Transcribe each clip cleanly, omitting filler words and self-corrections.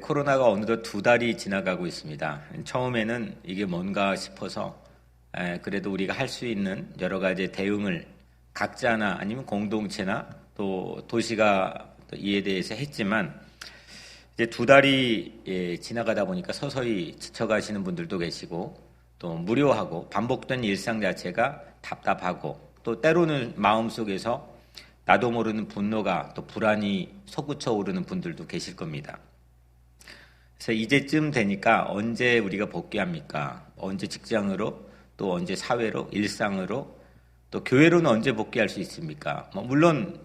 코로나가 어느덧 2달이 지나가고 있습니다. 처음에는 이게 뭔가 싶어서 그래도 우리가 할 수 있는 여러 가지 대응을 각자나 아니면 공동체나 또 도시가 이에 대해서 했지만 이제 2달이 지나가다 보니까 서서히 지쳐가시는 분들도 계시고 또 무료하고 반복된 일상 자체가 답답하고 또 때로는 마음속에서 나도 모르는 분노가 또 불안이 솟구쳐 오르는 분들도 계실 겁니다. 그래서 이제쯤 되니까 언제 우리가 복귀합니까? 언제 직장으로 또 언제 사회로 일상으로 또 교회로는 언제 복귀할 수 있습니까? 물론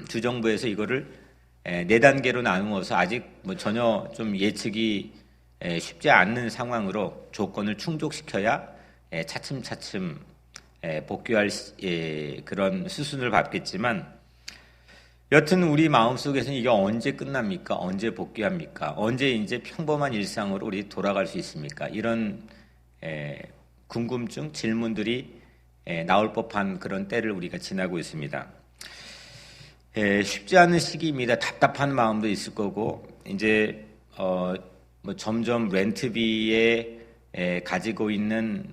주정부에서 이거를 4단계로 나누어서 아직 전혀 좀 예측이 쉽지 않는 상황으로 조건을 충족시켜야 차츰차츰 복귀할 그런 수순을 밟겠지만 여튼 우리 마음속에서는 이게 언제 끝납니까? 언제 복귀합니까? 언제 이제 평범한 일상으로 우리 돌아갈 수 있습니까? 이런 궁금증, 질문들이 나올 법한 그런 때를 우리가 지나고 있습니다. 쉽지 않은 시기입니다. 답답한 마음도 있을 거고 이제 점점 렌트비에 가지고 있는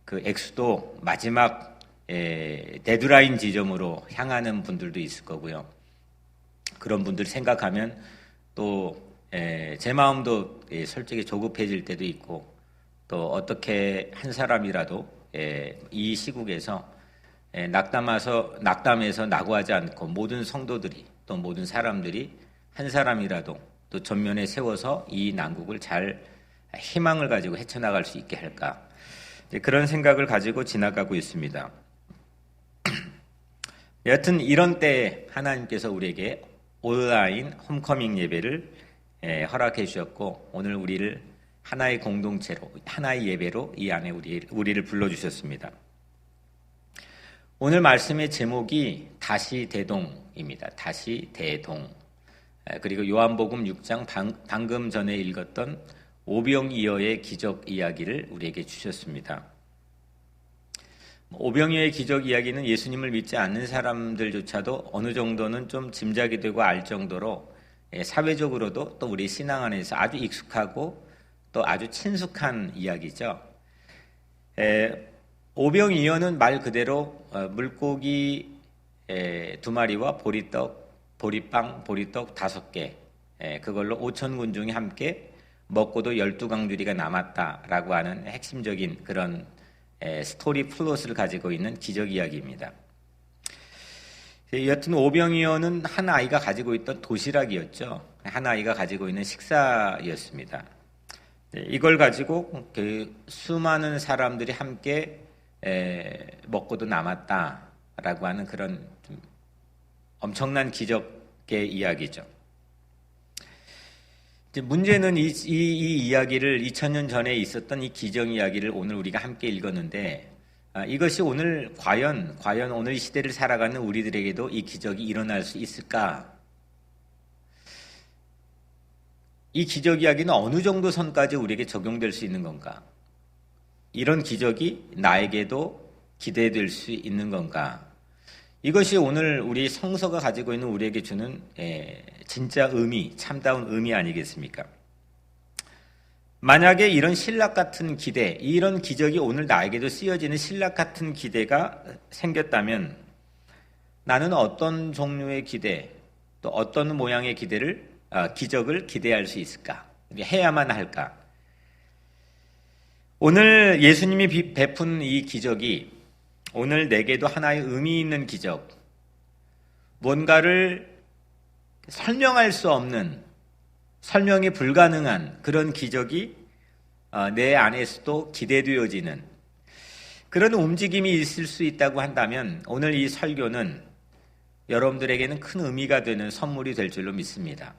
그 액수도 마지막 데드라인 지점으로 향하는 분들도 있을 거고요. 그런 분들 생각하면 또 제 마음도 솔직히 조급해질 때도 있고 또 어떻게 한 사람이라도 이 시국에서 낙담해서 낙오하지 않고 모든 성도들이 또 모든 사람들이 한 사람이라도 또 전면에 세워서 이 난국을 잘 희망을 가지고 헤쳐나갈 수 있게 할까 그런 생각을 가지고 지나가고 있습니다. 여하튼 이런 때에 하나님께서 우리에게 온라인 홈커밍 예배를 허락해 주셨고 오늘 우리를 하나의 공동체로 하나의 예배로 이 안에 우리를 불러주셨습니다. 오늘 말씀의 제목이 다시 대동입니다. 다시 대동. 그리고 요한복음 6장 방금 전에 읽었던 오병이어의 기적 이야기를 우리에게 주셨습니다. 오병이어의 기적 이야기는 예수님을 믿지 않는 사람들조차도 어느 정도는 좀 짐작이 되고 알 정도로 사회적으로도 또 우리 신앙 안에서 아주 익숙하고 또 아주 친숙한 이야기죠. 오병이어는 말 그대로 물고기 2마리와 보리빵, 보리떡 5개 그걸로 5,000군 중에 함께 먹고도 12강주리가 남았다라고 하는 핵심적인 그런 스토리 플롯을 가지고 있는 기적 이야기입니다. 여튼 오병이어는 한 아이가 가지고 있던 도시락이었죠. 한 아이가 가지고 있는 식사였습니다. 이걸 가지고 그 수많은 사람들이 함께 먹고도 남았다라고 하는 그런 좀 엄청난 기적의 이야기죠. 문제는 이 이야기를 2000년 전에 있었던 이 기적 이야기를 오늘 우리가 함께 읽었는데 이것이 오늘 과연 오늘 이 시대를 살아가는 우리들에게도 이 기적이 일어날 수 있을까? 이 기적 이야기는 어느 정도 선까지 우리에게 적용될 수 있는 건가? 이런 기적이 나에게도 기대될 수 있는 건가? 이것이 오늘 우리 성서가 가지고 있는 우리에게 주는 진짜 의미, 참다운 의미 아니겠습니까? 만약에 이런 신락 같은 기대, 이런 기적이 오늘 나에게도 쓰여지는 신락 같은 기대가 생겼다면 나는 어떤 종류의 기대, 또 어떤 모양의 기적을 기대할 수 있을까? 해야만 할까? 오늘 예수님이 베푼 이 기적이 오늘 내게도 하나의 의미 있는 기적, 뭔가를 설명할 수 없는, 설명이 불가능한 그런 기적이 내 안에서도 기대되어지는 그런 움직임이 있을 수 있다고 한다면 오늘 이 설교는 여러분들에게는 큰 의미가 되는 선물이 될 줄로 믿습니다.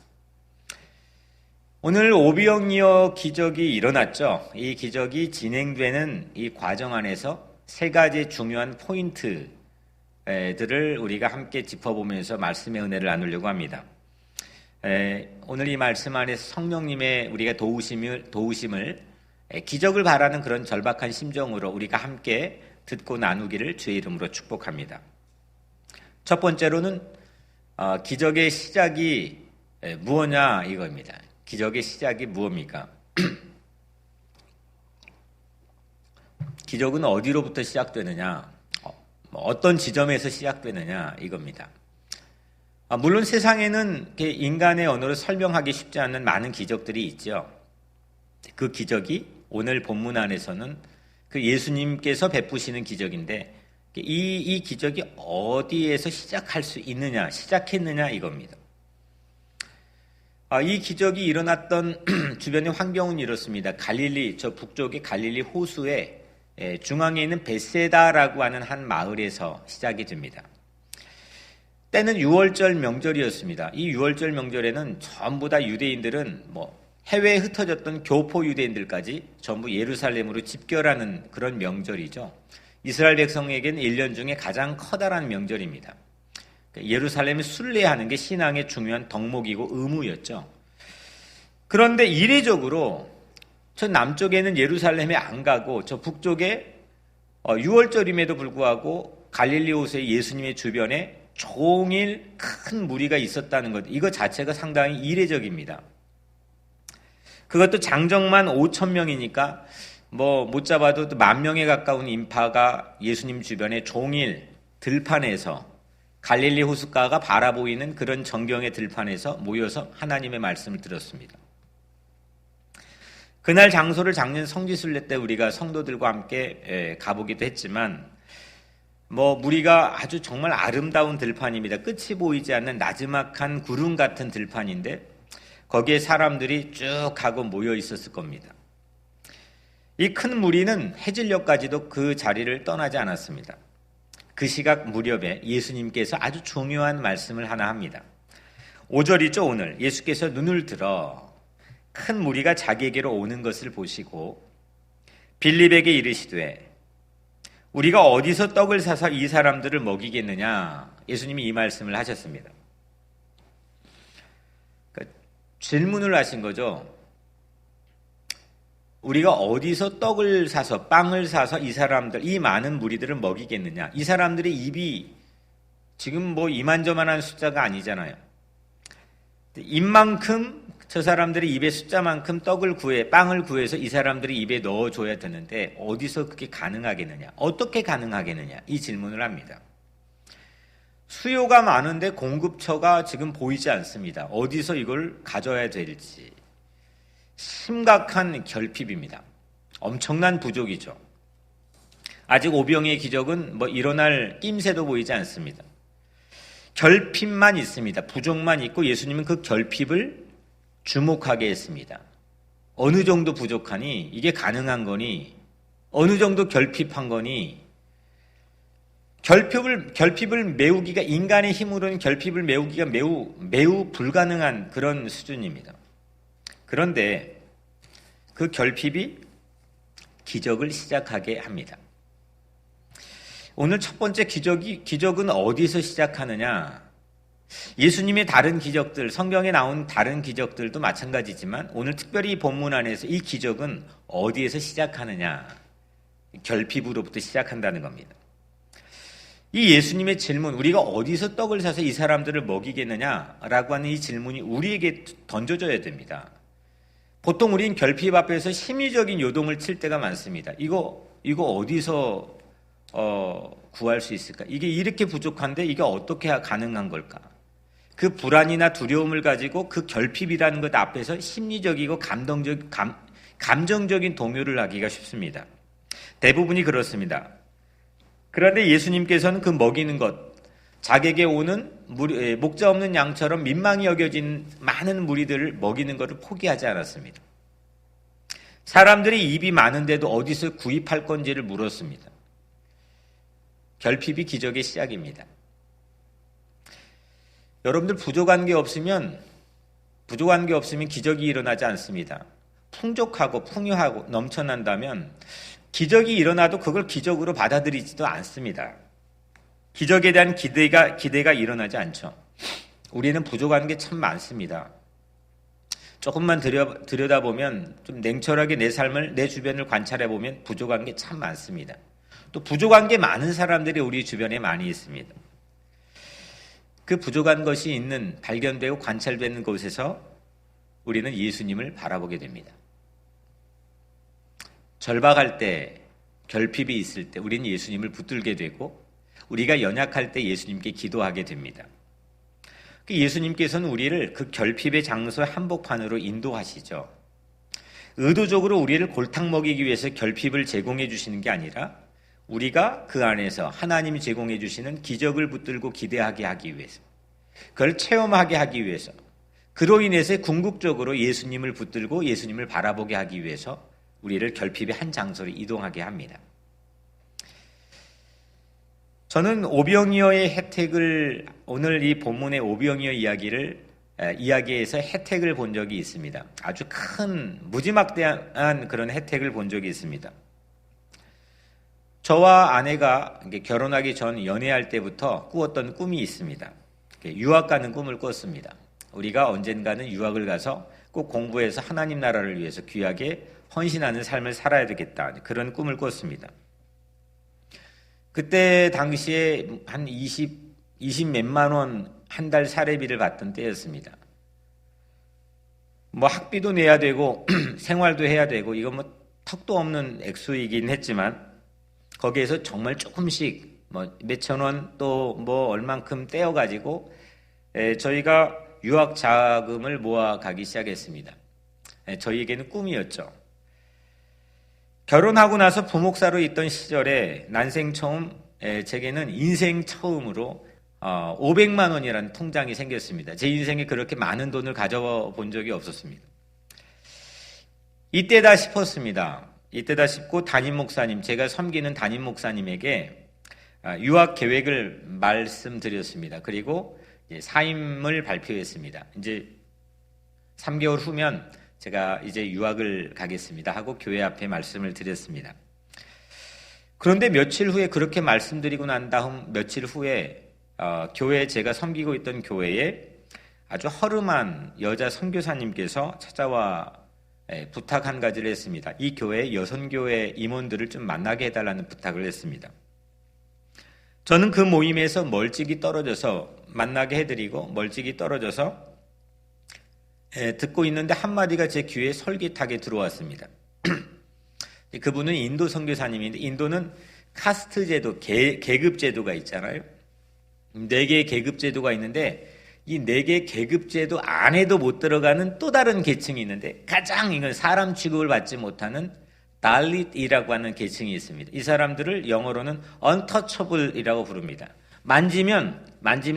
오늘 오병이어 기적이 일어났죠. 이 기적이 진행되는 이 과정 안에서 3가지 중요한 포인트들을 우리가 함께 짚어보면서 말씀의 은혜를 나누려고 합니다. 오늘 이 말씀 안에서 성령님의 우리가 도우심을 기적을 바라는 그런 절박한 심정으로 우리가 함께 듣고 나누기를 주의 이름으로 축복합니다. 첫 번째로는 기적의 시작이 무엇냐 이겁니다. 기적의 시작이 무엇입니까? 기적은 어디로부터 시작되느냐? 어떤 지점에서 시작되느냐? 이겁니다. 물론 세상에는 인간의 언어로 설명하기 쉽지 않은 많은 기적들이 있죠. 그 기적이 오늘 본문 안에서는 그 예수님께서 베푸시는 기적인데 이 기적이 어디에서 시작할 수 있느냐, 시작했느냐 이겁니다. 이 기적이 일어났던 주변의 환경은 이렇습니다. 갈릴리, 저 북쪽의 갈릴리 호수의 중앙에 있는 베세다라고 하는 한 마을에서 시작이 됩니다. 때는 유월절 명절이었습니다. 이 유월절 명절에는 전부 다 유대인들은 해외에 흩어졌던 교포 유대인들까지 전부 예루살렘으로 집결하는 그런 명절이죠. 이스라엘 백성에게는 1년 중에 가장 커다란 명절입니다. 예루살렘에 순례하는 게 신앙의 중요한 덕목이고 의무였죠. 그런데 이례적으로 저 남쪽에는 예루살렘에 안 가고 저 북쪽에 6월절임에도 불구하고 갈릴리 호수의 예수님의 주변에 종일 큰 무리가 있었다는 것, 이거 자체가 상당히 이례적입니다. 그것도 장정만 5천 명이니까 못 잡아도 10,000명에 가까운 인파가 예수님 주변에 종일 들판에서 갈릴리 호숫가가 바라보이는 그런 정경의 들판에서 모여서 하나님의 말씀을 들었습니다. 그날 장소를 작년 성지순례 때 우리가 성도들과 함께 가보기도 했지만 무리가 아주 정말 아름다운 들판입니다. 끝이 보이지 않는 나지막한 구름 같은 들판인데 거기에 사람들이 쭉 하고 모여 있었을 겁니다. 이 큰 무리는 해질녘까지도 그 자리를 떠나지 않았습니다. 그 시각 무렵에 예수님께서 아주 중요한 말씀을 하나 합니다. 5절이죠. 오늘 예수께서 눈을 들어 큰 무리가 자기에게로 오는 것을 보시고 빌립에게 이르시되 우리가 어디서 떡을 사서 이 사람들을 먹이겠느냐? 예수님이 이 말씀을 하셨습니다. 그러니까 질문을 하신 거죠. 우리가 어디서 떡을 사서 빵을 사서 이 사람들, 이 많은 무리들을 먹이겠느냐? 이 사람들의 입이 지금 이만저만한 숫자가 아니잖아요. 입만큼 저 사람들의 입의 숫자만큼 빵을 구해서 이 사람들이 입에 넣어줘야 되는데 어디서 그게 가능하겠느냐? 어떻게 가능하겠느냐? 이 질문을 합니다. 수요가 많은데 공급처가 지금 보이지 않습니다. 어디서 이걸 가져야 될지. 심각한 결핍입니다. 엄청난 부족이죠. 아직 오병이의 기적은 일어날 낌새도 보이지 않습니다. 결핍만 있습니다. 부족만 있고 예수님은 그 결핍을 주목하게 했습니다. 어느 정도 부족하니? 이게 가능한 거니? 어느 정도 결핍한 거니? 결핍을 메우기가, 인간의 힘으로는 결핍을 메우기가 매우 불가능한 그런 수준입니다. 그런데 그 결핍이 기적을 시작하게 합니다. 오늘 첫 번째 기적은 어디서 시작하느냐? 예수님의 다른 기적들, 성경에 나온 다른 기적들도 마찬가지지만 오늘 특별히 이 본문 안에서 이 기적은 어디에서 시작하느냐? 결핍으로부터 시작한다는 겁니다. 이 예수님의 질문, 우리가 어디서 떡을 사서 이 사람들을 먹이겠느냐라고 하는 이 질문이 우리에게 던져져야 됩니다. 보통 우리는 결핍 앞에서 심리적인 요동을 칠 때가 많습니다. 이거 어디서 구할 수 있을까? 이게 이렇게 부족한데 이게 어떻게 가능한 걸까? 그 불안이나 두려움을 가지고 그 결핍이라는 것 앞에서 심리적이고 감정적인 동요를 하기가 쉽습니다. 대부분이 그렇습니다. 그런데 예수님께서는 그 먹이는 것, 자객에 오는 목자 없는 양처럼 민망히 여겨진 많은 무리들을 먹이는 것을 포기하지 않았습니다. 사람들이 입이 많은데도 어디서 구입할 건지를 물었습니다. 결핍이 기적의 시작입니다. 여러분들 부족한 게 없으면 기적이 일어나지 않습니다. 풍족하고 풍요하고 넘쳐난다면 기적이 일어나도 그걸 기적으로 받아들이지도 않습니다. 기적에 대한 기대가 일어나지 않죠. 우리는 부족한 게 참 많습니다. 조금만 들여다보면 좀 냉철하게 내 삶을, 내 주변을 관찰해보면 부족한 게 참 많습니다. 또 부족한 게 많은 사람들이 우리 주변에 많이 있습니다. 그 부족한 것이 발견되고 관찰되는 곳에서 우리는 예수님을 바라보게 됩니다. 절박할 때, 결핍이 있을 때 우리는 예수님을 붙들게 되고 우리가 연약할 때 예수님께 기도하게 됩니다. 예수님께서는 우리를 그 결핍의 장소 한복판으로 인도하시죠. 의도적으로 우리를 골탕 먹이기 위해서 결핍을 제공해 주시는 게 아니라 우리가 그 안에서 하나님이 제공해 주시는 기적을 붙들고 기대하게 하기 위해서, 그걸 체험하게 하기 위해서, 그로 인해서 궁극적으로 예수님을 붙들고 예수님을 바라보게 하기 위해서 우리를 결핍의 한 장소로 이동하게 합니다. 저는 오병이어의 혜택을, 오늘 이 본문의 오병이어 이야기에서 혜택을 본 적이 있습니다. 아주 큰 무지막대한 그런 혜택을 본 적이 있습니다. 저와 아내가 결혼하기 전 연애할 때부터 꾸었던 꿈이 있습니다. 유학 가는 꿈을 꿨습니다. 우리가 언젠가는 유학을 가서 꼭 공부해서 하나님 나라를 위해서 귀하게 헌신하는 삶을 살아야 되겠다, 그런 꿈을 꿨습니다. 그때 당시에 한 20 몇만 원 한 달 사례비를 받던 때였습니다. 뭐 학비도 내야 되고 생활도 해야 되고 이건 뭐 턱도 없는 액수이긴 했지만 거기에서 정말 조금씩 뭐 몇천 원 또 뭐 얼만큼 떼어가지고 저희가 유학 자금을 모아가기 시작했습니다. 저희에게는 꿈이었죠. 결혼하고 나서 부목사로 있던 시절에 난생 처음, 제게는 인생 처음으로 500만 원이라는 통장이 생겼습니다. 제 인생에 그렇게 많은 돈을 가져본 적이 없었습니다. 이때다 싶었습니다. 이때다 싶고 담임 목사님, 제가 섬기는 담임 목사님에게 유학 계획을 말씀드렸습니다. 그리고 사임을 발표했습니다. 이제 3개월 후면 제가 이제 유학을 가겠습니다 하고 교회 앞에 말씀을 드렸습니다. 그런데 며칠 후에, 그렇게 말씀드리고 난 다음 며칠 후에 교회, 제가 섬기고 있던 교회에 아주 허름한 여자 선교사님께서 찾아와 부탁 한 가지를 했습니다. 이 교회 여선교회 임원들을 좀 만나게 해달라는 부탁을 했습니다. 저는 그 모임에서 멀찍이 떨어져서 만나게 해드리고 멀찍이 떨어져서 듣고 있는데 한마디가 제 귀에 솔깃하게 들어왔습니다. 그분은 인도 선교사님인데, 인도는 카스트 제도, 계급 제도가 있잖아요. 4개의 계급 제도가 있는데 이 4개의 계급 제도 안에도 못 들어가는 또 다른 계층이 있는데, 가장 이건 사람 취급을 받지 못하는 달릿이라고 하는 계층이 있습니다. 이 사람들을 영어로는 untouchable이라고 부릅니다. 만지면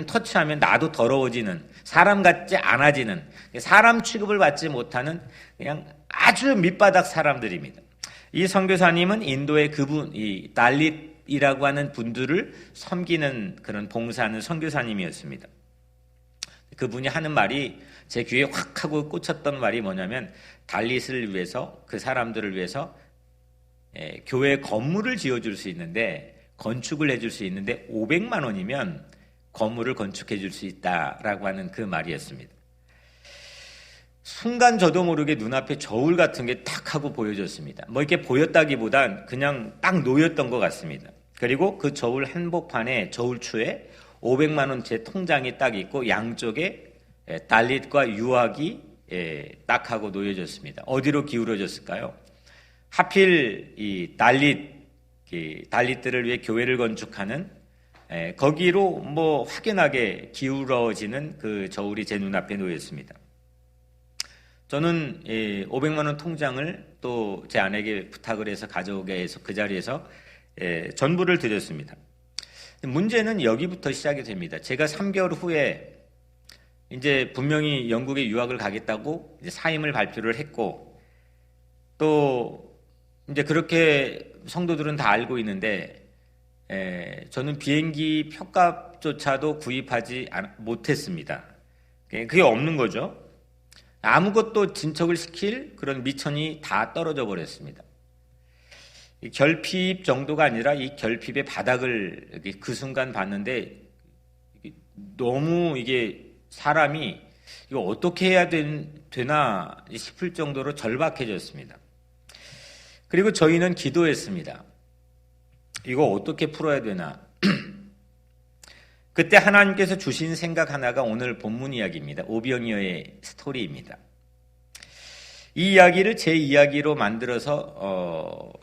터치하면 나도 더러워지는, 사람 같지 않아지는, 사람 취급을 받지 못하는 그냥 아주 밑바닥 사람들입니다. 이 선교사님은 인도의 이 달릿이라고 하는 분들을 섬기는, 그런 봉사하는 선교사님이었습니다. 그분이 하는 말이 제 귀에 확 하고 꽂혔던 말이 뭐냐면, 달릿을 위해서, 그 사람들을 위해서 교회 건물을 지어줄 수 있는데, 건축을 해줄 수 있는데 500만 원이면 건물을 건축해 줄 수 있다라고 하는 그 말이었습니다. 순간 저도 모르게 눈앞에 저울 같은 게 탁 하고 보여졌습니다. 뭐 이렇게 보였다기보단 그냥 딱 놓였던 것 같습니다. 그리고 그 저울 한복판에, 저울추에 500만 원째 통장이 딱 있고 양쪽에 달릿과 유학이 딱 하고 놓여졌습니다. 어디로 기울어졌을까요? 하필 이 달릿들을 위해 교회를 건축하는 거기로 뭐 확연하게 기울어지는 그 저울이 제 눈앞에 놓였습니다. 저는 500만 원 통장을 또 제 아내에게 부탁을 해서 가져오게 해서 그 자리에서 전부를 드렸습니다. 문제는 여기부터 시작이 됩니다. 제가 3개월 후에 이제 분명히 영국에 유학을 가겠다고 이제 사임을 발표를 했고, 또 이제 그렇게 성도들은 다 알고 있는데 저는 비행기 표값조차도 구입하지 못했습니다. 그게 없는 거죠. 아무것도 진척을 시킬 그런 미천이 다 떨어져 버렸습니다. 결핍 정도가 아니라 이 결핍의 바닥을 그 순간 봤는데, 너무 이게 사람이 이거 어떻게 해야 되나 싶을 정도로 절박해졌습니다. 그리고 저희는 기도했습니다. 이거 어떻게 풀어야 되나. 그때 하나님께서 주신 생각 하나가 오늘 본문 이야기입니다. 오병이어의 스토리입니다. 이 이야기를 제 이야기로 만들어서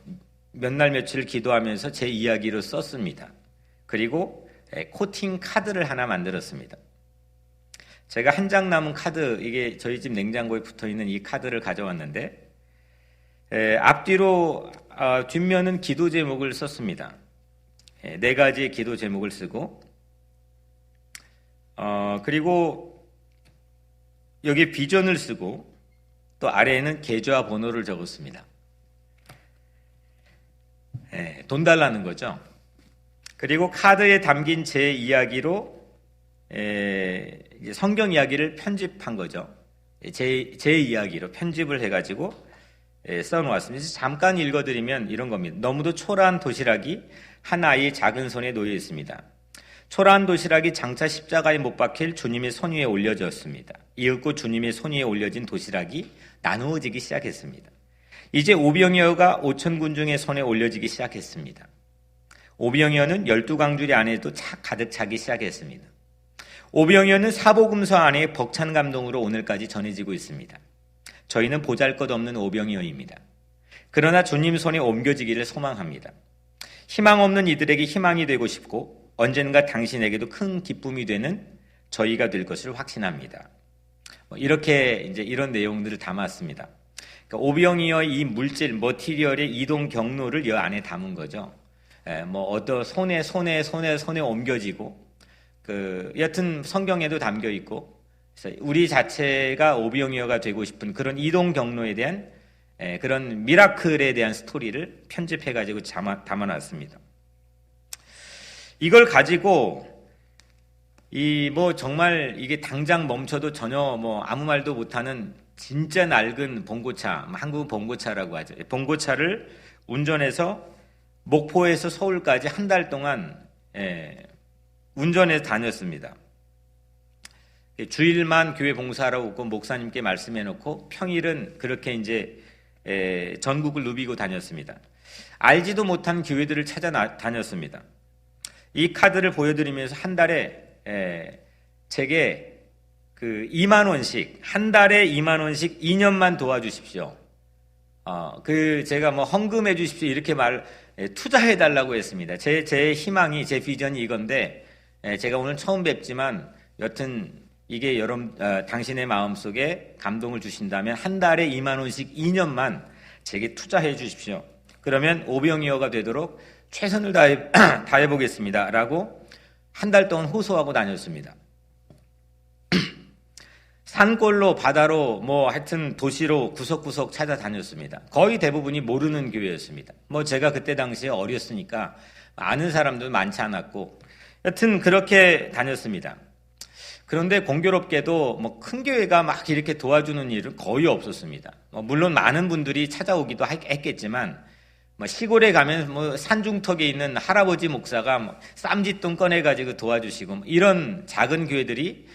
몇 날 며칠 기도하면서 제 이야기로 썼습니다. 그리고 코팅 카드를 하나 만들었습니다. 제가 한 장 남은 카드, 이게 저희 집 냉장고에 붙어있는 이 카드를 가져왔는데 앞뒤로 뒷면은 기도 제목을 썼습니다. 4가지의 기도 제목을 쓰고 그리고 여기 비전을 쓰고 또 아래에는 계좌 번호를 적었습니다. 돈 달라는 거죠. 그리고 카드에 담긴 제 이야기로 성경 이야기를 편집한 거죠. 제 이야기로 편집을 해가지고 써놓았습니다. 잠깐 읽어드리면 이런 겁니다. 너무도 초라한 도시락이 한 아이의 작은 손에 놓여 있습니다. 초라한 도시락이 장차 십자가에 못 박힐 주님의 손 위에 올려졌습니다. 이윽고 주님의 손 위에 올려진 도시락이 나누어지기 시작했습니다. 이제 오병이어가 5,000군중의 손에 올려지기 시작했습니다. 오병이어는 12광주리 안에도 가득 차기 시작했습니다. 오병이어는 사복음서 안에 벅찬 감동으로 오늘까지 전해지고 있습니다. 저희는 보잘것없는 오병이어입니다. 그러나 주님 손에 옮겨지기를 소망합니다. 희망 없는 이들에게 희망이 되고 싶고 언젠가 당신에게도 큰 기쁨이 되는 저희가 될 것을 확신합니다. 이렇게 이제 이런 내용들을 담았습니다. 그러니까 오병이어의 이 물질, 머티리얼의 이동 경로를 이 안에 담은 거죠. 어떤 손에 옮겨지고, 여튼 성경에도 담겨 있고, 그래서 우리 자체가 오병이어가 되고 싶은 그런 이동 경로에 대한 그런 미라클에 대한 스토리를 편집해가지고 담아놨습니다. 이걸 가지고 정말 이게 당장 멈춰도 전혀 아무 말도 못하는 진짜 낡은 봉고차, 한국은 봉고차라고 하죠. 봉고차를 운전해서 목포에서 서울까지 한 달 동안 운전해서 다녔습니다. 주일만 교회 봉사하러 오고 목사님께 말씀해놓고 평일은 그렇게 이제 전국을 누비고 다녔습니다. 알지도 못한 교회들을 찾아 다녔습니다. 이 카드를 보여드리면서 한 달에 제게 2만 원씩, 한 달에 2만 원씩 2년만 도와주십시오. 제가 헌금해 주십시오. 이렇게 투자해 달라고 했습니다. 제 희망이, 제 비전이 이건데, 제가 오늘 처음 뵙지만, 여튼, 이게 당신의 마음속에 감동을 주신다면, 한 달에 2만 원씩 2년만 제게 투자해 주십시오. 그러면 오병이어가 되도록 최선을 다해 보겠습니다. 라고 한 달 동안 호소하고 다녔습니다. 산골로 바다로 하여튼 도시로 구석구석 찾아다녔습니다. 거의 대부분이 모르는 교회였습니다. 제가 그때 당시에 어렸으니까 아는 사람도 많지 않았고 여튼 그렇게 다녔습니다. 그런데 공교롭게도 큰 교회가 막 이렇게 도와주는 일은 거의 없었습니다. 물론 많은 분들이 찾아오기도 했겠지만 시골에 가면 산중턱에 있는 할아버지 목사가 쌈짓돈 꺼내가지고 도와주시고 이런 작은 교회들이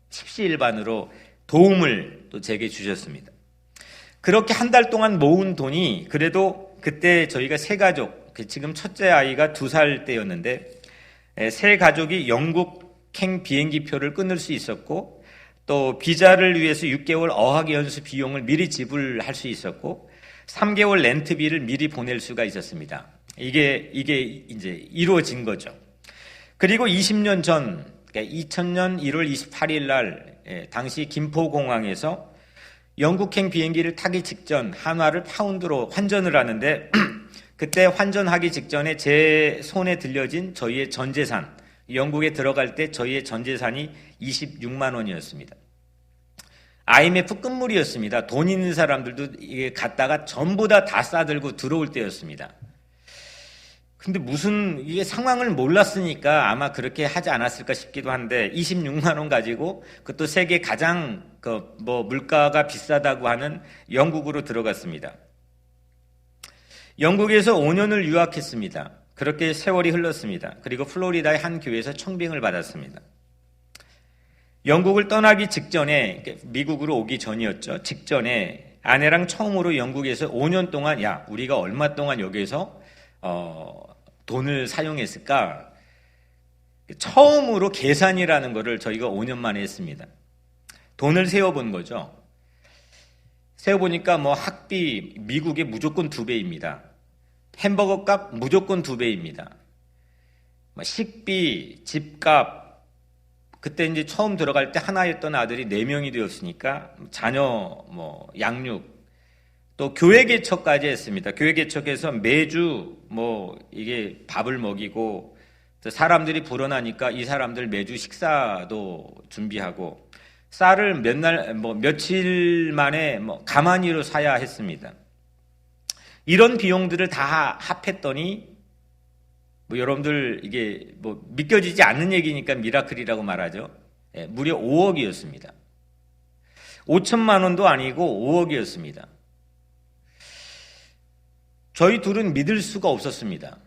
십시일반으로 도움을 또 제게 주셨습니다. 그렇게 한 달 동안 모은 돈이 그래도 그때 저희가 세 가족, 지금 첫째 아이가 2살 때였는데 세 가족이 영국행 비행기표를 끊을 수 있었고 또 비자를 위해서 6개월 어학연수 비용을 미리 지불할 수 있었고 3개월 렌트비를 미리 보낼 수가 있었습니다. 이게 이제 이루어진 거죠. 그리고 20년 전, 그러니까 2000년 1월 28일 날 당시 김포공항에서 영국행 비행기를 타기 직전 한화를 파운드로 환전을 하는데 그때 환전하기 직전에 제 손에 들려진 저희의 전 재산, 영국에 들어갈 때 저희의 전 재산이 26만 원이었습니다. IMF 끝물이었습니다. 돈 있는 사람들도 이게 갔다가 전부 다 싸들고 들어올 때였습니다. 근데 이게 상황을 몰랐으니까 아마 그렇게 하지 않았을까 싶기도 한데 26만 원 가지고 그것도 세계 가장 물가가 비싸다고 하는 영국으로 들어갔습니다. 영국에서 5년을 유학했습니다. 그렇게 세월이 흘렀습니다. 그리고 플로리다의 한 교회에서 청빙을 받았습니다. 영국을 떠나기 직전에, 미국으로 오기 전이었죠. 직전에 아내랑 처음으로 영국에서 5년 동안 우리가 얼마 동안 여기에서 돈을 사용했을까? 처음으로 계산이라는 거를 저희가 5년 만에 했습니다. 돈을 세어본 거죠. 세어보니까 뭐 학비 미국의 무조건 2배입니다. 햄버거 값 무조건 2배입니다. 뭐 식비, 집값, 그때 이제 처음 들어갈 때 하나였던 아들이 4명이 되었으니까 자녀 뭐 양육, 또 교회 개척까지 했습니다. 교회 개척해서 매주 뭐 이게 밥을 먹이고, 사람들이 불어나니까 이 사람들 매주 식사도 준비하고, 쌀을 며칠 만에 가마니로 사야 했습니다. 이런 비용들을 다 합했더니 여러분들 이게 믿겨지지 않는 얘기니까 미라클이라고 말하죠. 무려 5억이었습니다. 5천만 원도 아니고 5억이었습니다. 저희 둘은 믿을 수가 없었습니다.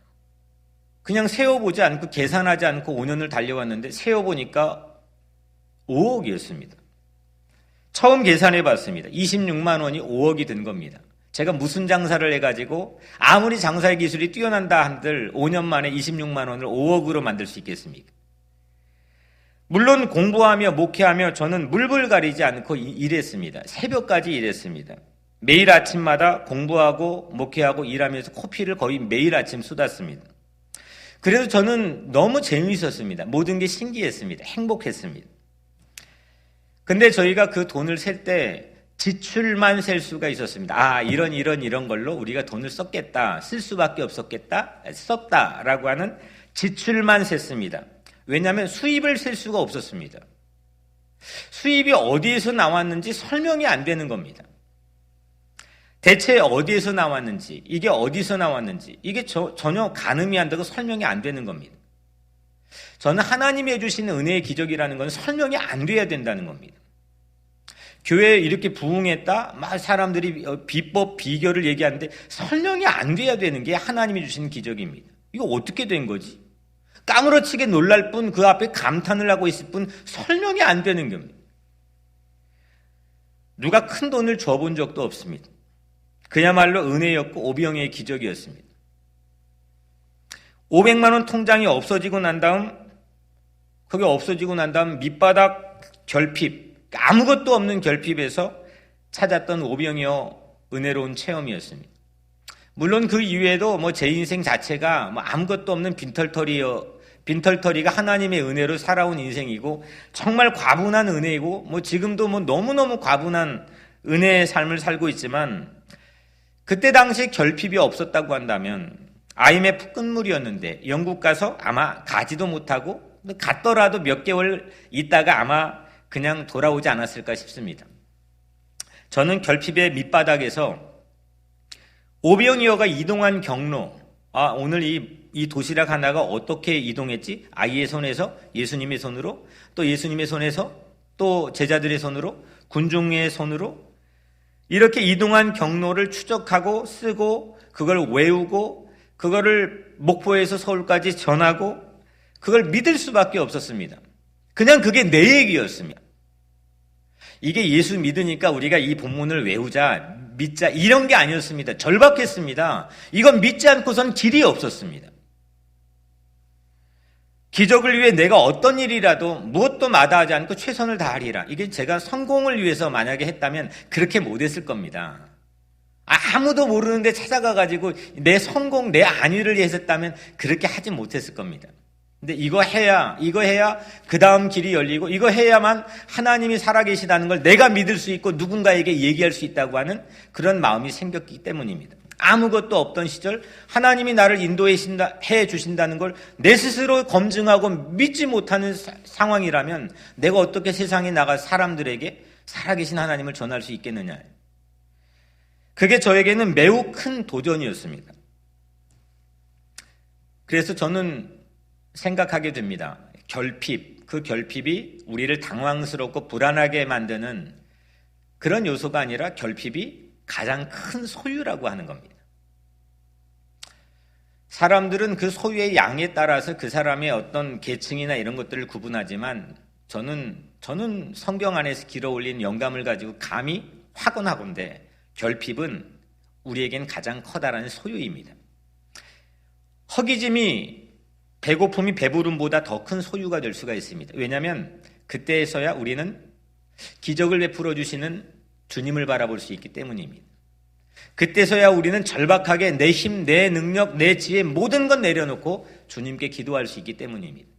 그냥 세어보지 않고 계산하지 않고 5년을 달려왔는데 세어보니까 5억이었습니다. 처음 계산해 봤습니다. 26만 원이 5억이 된 겁니다. 제가 무슨 장사를 해가지고 아무리 장사의 기술이 뛰어난다 한들 5년 만에 26만 원을 5억으로 만들 수 있겠습니까? 물론 공부하며 목회하며 저는 물불 가리지 않고 일했습니다. 새벽까지 일했습니다. 매일 아침마다 공부하고 목회하고 일하면서 코피를 거의 매일 아침 쏟았습니다. 그래서 저는 너무 재미있었습니다. 모든 게 신기했습니다. 행복했습니다. 근데 저희가 그 돈을 셀 때 지출만 셀 수가 있었습니다. 이런 걸로 우리가 돈을 썼겠다, 쓸 수밖에 없었겠다, 썼다라고 하는 지출만 셌습니다. 왜냐하면 수입을 셀 수가 없었습니다. 수입이 어디에서 나왔는지 설명이 안 되는 겁니다. 대체 어디에서 나왔는지, 이게 어디서 나왔는지, 이게 전혀 가늠이 안 되고 설명이 안 되는 겁니다. 저는 하나님이 해주신 은혜의 기적이라는 건 설명이 안 돼야 된다는 겁니다. 교회에 이렇게 부흥했다? 막 사람들이 비법, 비결을 얘기하는데 설명이 안 돼야 되는 게 하나님이 주신 기적입니다. 이거 어떻게 된 거지? 까무러치게 놀랄 뿐, 그 앞에 감탄을 하고 있을 뿐 설명이 안 되는 겁니다. 누가 큰 돈을 줘본 적도 없습니다. 그야말로 은혜였고 오병이의 기적이었습니다. 500만 원 통장이 없어지고 난 다음, 밑바닥 결핍, 아무것도 없는 결핍에서 찾았던 오병이어 은혜로운 체험이었습니다. 물론 그 이후에도 제 인생 자체가 아무것도 없는 빈털터리가 하나님의 은혜로 살아온 인생이고, 정말 과분한 은혜이고, 지금도 너무너무 과분한 은혜의 삶을 살고 있지만, 그때 당시에 결핍이 없었다고 한다면 IMF 끝물이었는데 영국 가서 아마 가지도 못하고, 갔더라도 몇 개월 있다가 아마 그냥 돌아오지 않았을까 싶습니다. 저는 결핍의 밑바닥에서 오병이어가 이동한 경로, 오늘 이 도시락 하나가 어떻게 이동했지? 아이의 손에서 예수님의 손으로, 또 예수님의 손에서 또 제자들의 손으로, 군중의 손으로, 이렇게 이동한 경로를 추적하고 쓰고, 그걸 외우고, 그거를 목포에서 서울까지 전하고, 그걸 믿을 수밖에 없었습니다. 그냥 그게 내 얘기였습니다. 이게 예수 믿으니까 우리가 이 본문을 외우자, 믿자, 이런 게 아니었습니다. 절박했습니다. 이건 믿지 않고선 길이 없었습니다. 기적을 위해 내가 어떤 일이라도 무엇도 마다하지 않고 최선을 다하리라. 이게 제가 성공을 위해서 만약에 했다면 그렇게 못했을 겁니다. 아무도 모르는데 찾아가가지고 내 성공, 내 안위를 위해서 했다면 그렇게 하지 못했을 겁니다. 근데 이거 해야 그 다음 길이 열리고, 이거 해야만 하나님이 살아계시다는 걸 내가 믿을 수 있고 누군가에게 얘기할 수 있다고 하는 그런 마음이 생겼기 때문입니다. 아무것도 없던 시절 하나님이 나를 인도해 주신다는 걸 내 스스로 검증하고 믿지 못하는 상황이라면 내가 어떻게 세상에 나가 사람들에게 살아계신 하나님을 전할 수 있겠느냐. 그게 저에게는 매우 큰 도전이었습니다. 그래서 저는 생각하게 됩니다. 그 결핍이 우리를 당황스럽고 불안하게 만드는 그런 요소가 아니라 결핍이 가장 큰 소유라고 하는 겁니다. 사람들은 그 소유의 양에 따라서 그 사람의 어떤 계층이나 이런 것들을 구분하지만 저는 성경 안에서 길어올린 영감을 가지고 감히 확언하건대 결핍은 우리에겐 가장 커다란 소유입니다. 허기짐이, 배고픔이 배부름보다 더 큰 소유가 될 수가 있습니다. 왜냐하면 그때에서야 우리는 기적을 베풀어 주시는 주님을 바라볼 수 있기 때문입니다. 그때서야 우리는 절박하게 내 힘, 내 능력, 내 지혜 모든 것 내려놓고 주님께 기도할 수 있기 때문입니다.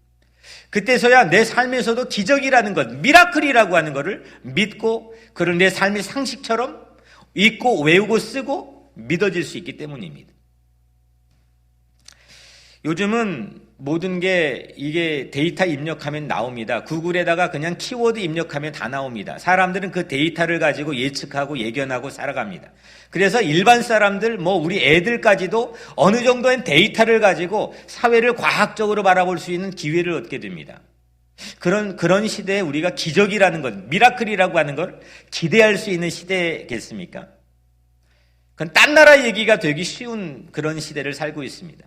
그때서야 내 삶에서도 기적이라는 것, 미라클이라고 하는 것을 믿고 그런 내 삶의 상식처럼 읽고 외우고 쓰고 믿어질 수 있기 때문입니다. 요즘은 모든 게 이게 데이터 입력하면 나옵니다. 구글에다가 그냥 키워드 입력하면 다 나옵니다. 사람들은 그 데이터를 가지고 예측하고 예견하고 살아갑니다. 그래서 일반 사람들, 우리 애들까지도 어느 정도의 데이터를 가지고 사회를 과학적으로 바라볼 수 있는 기회를 얻게 됩니다. 그런 시대에 우리가 기적이라는 것, 미라클이라고 하는 걸 기대할 수 있는 시대겠습니까? 그건 딴 나라 얘기가 되기 쉬운 그런 시대를 살고 있습니다.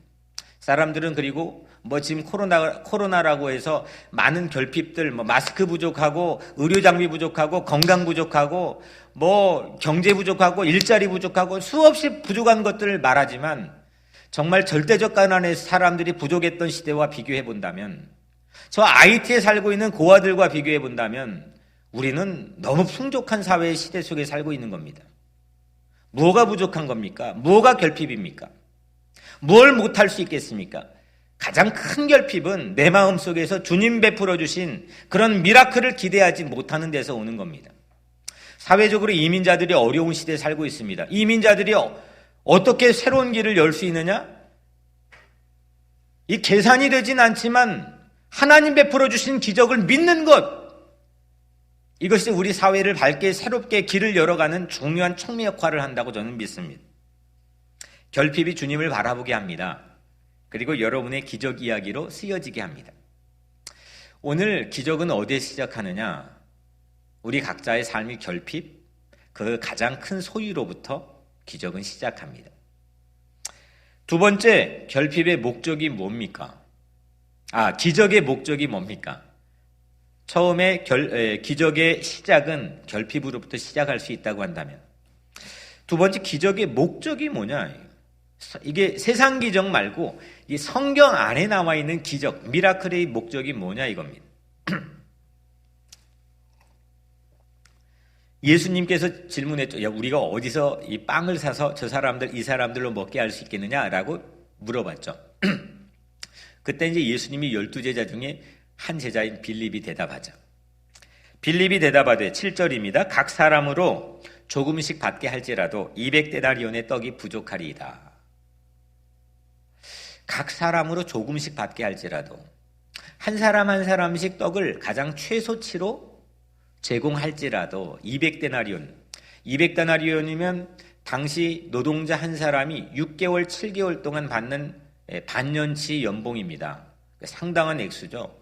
사람들은 그리고 지금 코로나라고 해서 많은 결핍들, 마스크 부족하고 의료 장비 부족하고 건강 부족하고 경제 부족하고 일자리 부족하고 수없이 부족한 것들을 말하지만 정말 절대적 가난에서 사람들이 부족했던 시대와 비교해 본다면 저 IT에 살고 있는 고아들과 비교해 본다면 우리는 너무 풍족한 사회의 시대 속에 살고 있는 겁니다. 뭐가 부족한 겁니까? 뭐가 결핍입니까? 뭘 못할 수 있겠습니까? 가장 큰 결핍은 내 마음속에서 주님 베풀어 주신 그런 미라클을 기대하지 못하는 데서 오는 겁니다. 사회적으로 이민자들이 어려운 시대에 살고 있습니다. 이민자들이 어떻게 새로운 길을 열 수 있느냐? 이 계산이 되진 않지만 하나님 베풀어 주신 기적을 믿는 것, 이것이 우리 사회를 밝게 새롭게 길을 열어가는 중요한 촉매 역할을 한다고 저는 믿습니다. 결핍이 주님을 바라보게 합니다. 그리고 여러분의 기적 이야기로 쓰여지게 합니다. 오늘 기적은 어디에 시작하느냐? 우리 각자의 삶의 결핍, 그 가장 큰 소유로부터 기적은 시작합니다. 두 번째, 결핍의 목적이 뭡니까? 기적의 목적이 뭡니까? 처음에 기적의 시작은 결핍으로부터 시작할 수 있다고 한다면, 두 번째, 기적의 목적이 뭐냐? 이게 세상 기적 말고 이 성경 안에 나와 있는 기적, 미라클의 목적이 뭐냐 이겁니다. 예수님께서 질문했죠. 우리가 어디서 이 빵을 사서 이 사람들로 먹게 할 수 있겠느냐라고 물어봤죠. 그때 이제 예수님이 12제자 중에 한 제자인 빌립이 대답하죠. 빌립이 대답하되 7절입니다. 각 사람으로 조금씩 받게 할지라도 200데나리온의 떡이 부족하리이다. 각 사람으로 조금씩 받게 할지라도 한 사람 한 사람씩 떡을 가장 최소치로 제공할지라도 200데나리온이면 당시 노동자 한 사람이 6개월, 7개월 동안 받는 반년치 연봉입니다. 상당한 액수죠.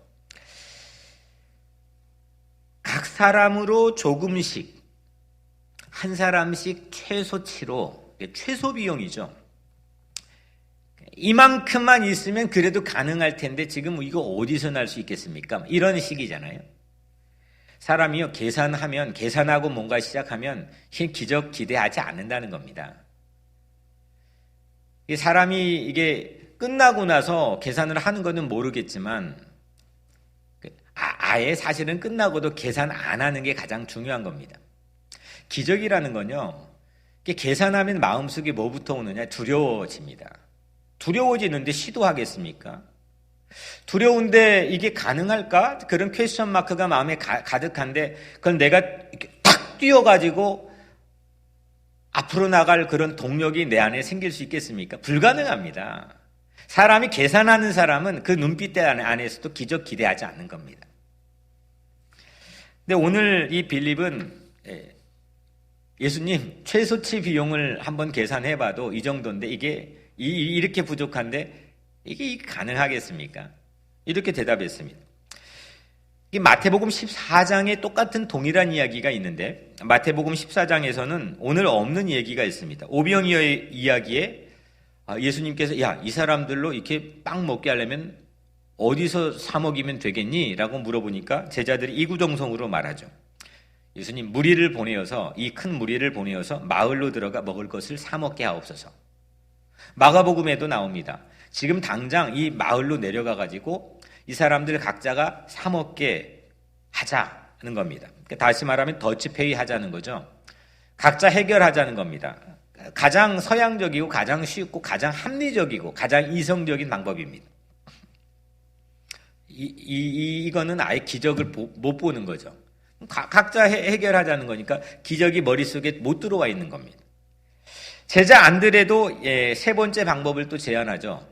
각 사람으로 조금씩, 한 사람씩 최소치로, 최소 비용이죠. 이만큼만 있으면 그래도 가능할 텐데 지금 이거 어디서 날 수 있겠습니까? 이런 식이잖아요. 사람이요, 계산하고 뭔가 시작하면 기적 기대하지 않는다는 겁니다. 사람이 이게 끝나고 나서 계산을 하는 거는 모르겠지만 아예 사실은 끝나고도 계산 안 하는 게 가장 중요한 겁니다. 기적이라는 건요, 계산하면 마음속에 뭐부터 오느냐? 두려워집니다. 두려워지는데 시도하겠습니까? 두려운데 이게 가능할까? 그런 퀘스천 마크가 마음에 가득한데 그건 내가 탁 뛰어가지고 앞으로 나갈 그런 동력이 내 안에 생길 수 있겠습니까? 불가능합니다. 사람이 계산하는 사람은 그 눈빛 안에서도 기적 기대하지 않는 겁니다. 근데 오늘 이 빌립은 예수님 최소치 비용을 한번 계산해봐도 이 정도인데 이게 이렇게 부족한데 이게 가능하겠습니까? 이렇게 대답했습니다. 이 마태복음 14장에 똑같은 동일한 이야기가 있는데 마태복음 14장에서는 오늘 없는 얘기가 있습니다. 오병이어의 이야기에 예수님께서 이 사람들로 이렇게 빵 먹게 하려면 어디서 사 먹이면 되겠니? 라고 물어보니까 제자들이 이구동성으로 말하죠. 예수님 이 큰 무리를 보내어서 마을로 들어가 먹을 것을 사 먹게 하옵소서. 마가복음에도 나옵니다. 지금 당장 이 마을로 내려가 가지고 이 사람들 각자가 사 먹게 하자는 겁니다. 다시 말하면 더치페이 하자는 거죠. 각자 해결하자는 겁니다. 가장 서양적이고 가장 쉽고 가장 합리적이고 가장 이성적인 방법입니다. 이거는 아예 기적을 못 보는 거죠. 각자 해결하자는 거니까 기적이 머릿속에 못 들어와 있는 겁니다. 제자 안드레도 세 번째 방법을 또 제안하죠.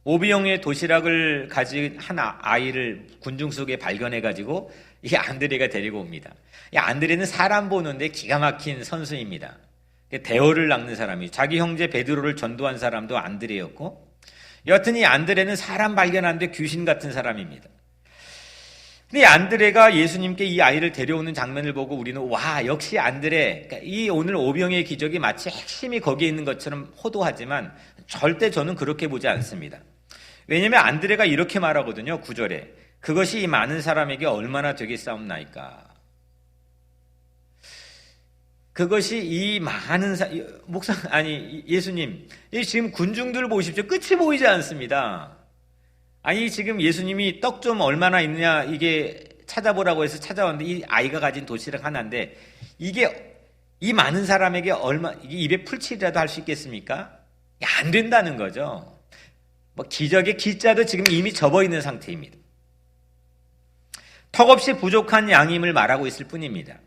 오비용의 도시락을 가진 한 아이를 군중 속에 발견해가지고 이 안드레가 데리고 옵니다. 이 안드레는 사람 보는데 기가 막힌 선수입니다. 대어를 낚는 사람이 자기 형제 베드로를 전도한 사람도 안드레였고, 여하튼 이 안드레는 사람 발견하는데 귀신 같은 사람입니다. 근데 안드레가 예수님께 이 아이를 데려오는 장면을 보고 우리는 와, 역시 안드레, 그러니까 이 오늘 오병의 기적이 마치 핵심이 거기에 있는 것처럼 호도하지만 절대 저는 그렇게 보지 않습니다. 왜냐하면 안드레가 이렇게 말하거든요. 9절에 그것이 이 많은 사람에게 얼마나 되겠사옵나이까. 그것이 이 많은 예수님, 지금 군중들 보십시오. 끝이 보이지 않습니다. 아니 지금 예수님이 떡 좀 얼마나 있느냐 이게 찾아보라고 해서 찾아왔는데 이 아이가 가진 도시락 하나인데 이게 이 많은 사람에게 이게 입에 풀칠이라도 할 수 있겠습니까? 안 된다는 거죠. 뭐 기적의 기자도 지금 이미 접어 있는 상태입니다. 턱없이 부족한 양임을 말하고 있을 뿐입니다.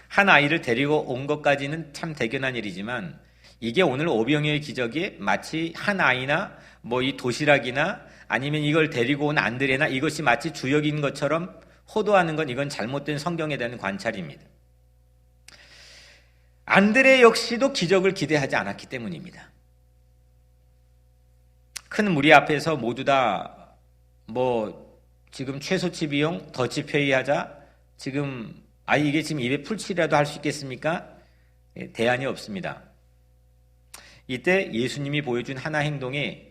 한 아이를 데리고 온 것까지는 참 대견한 일이지만 이게 오늘 오병이어의 기적이 마치 한 아이나 뭐 이 도시락이나 아니면 이걸 데리고 온 안드레나 이것이 마치 주역인 것처럼 호도하는 건 이건 잘못된 성경에 대한 관찰입니다. 안드레 역시도 기적을 기대하지 않았기 때문입니다. 큰 무리 앞에서 모두 다 뭐 지금 최소치 비용 더치페이하자 지금 이게 지금 입에 풀칠이라도 할 수 있겠습니까? 대안이 없습니다. 이때 예수님이 보여준 하나 행동에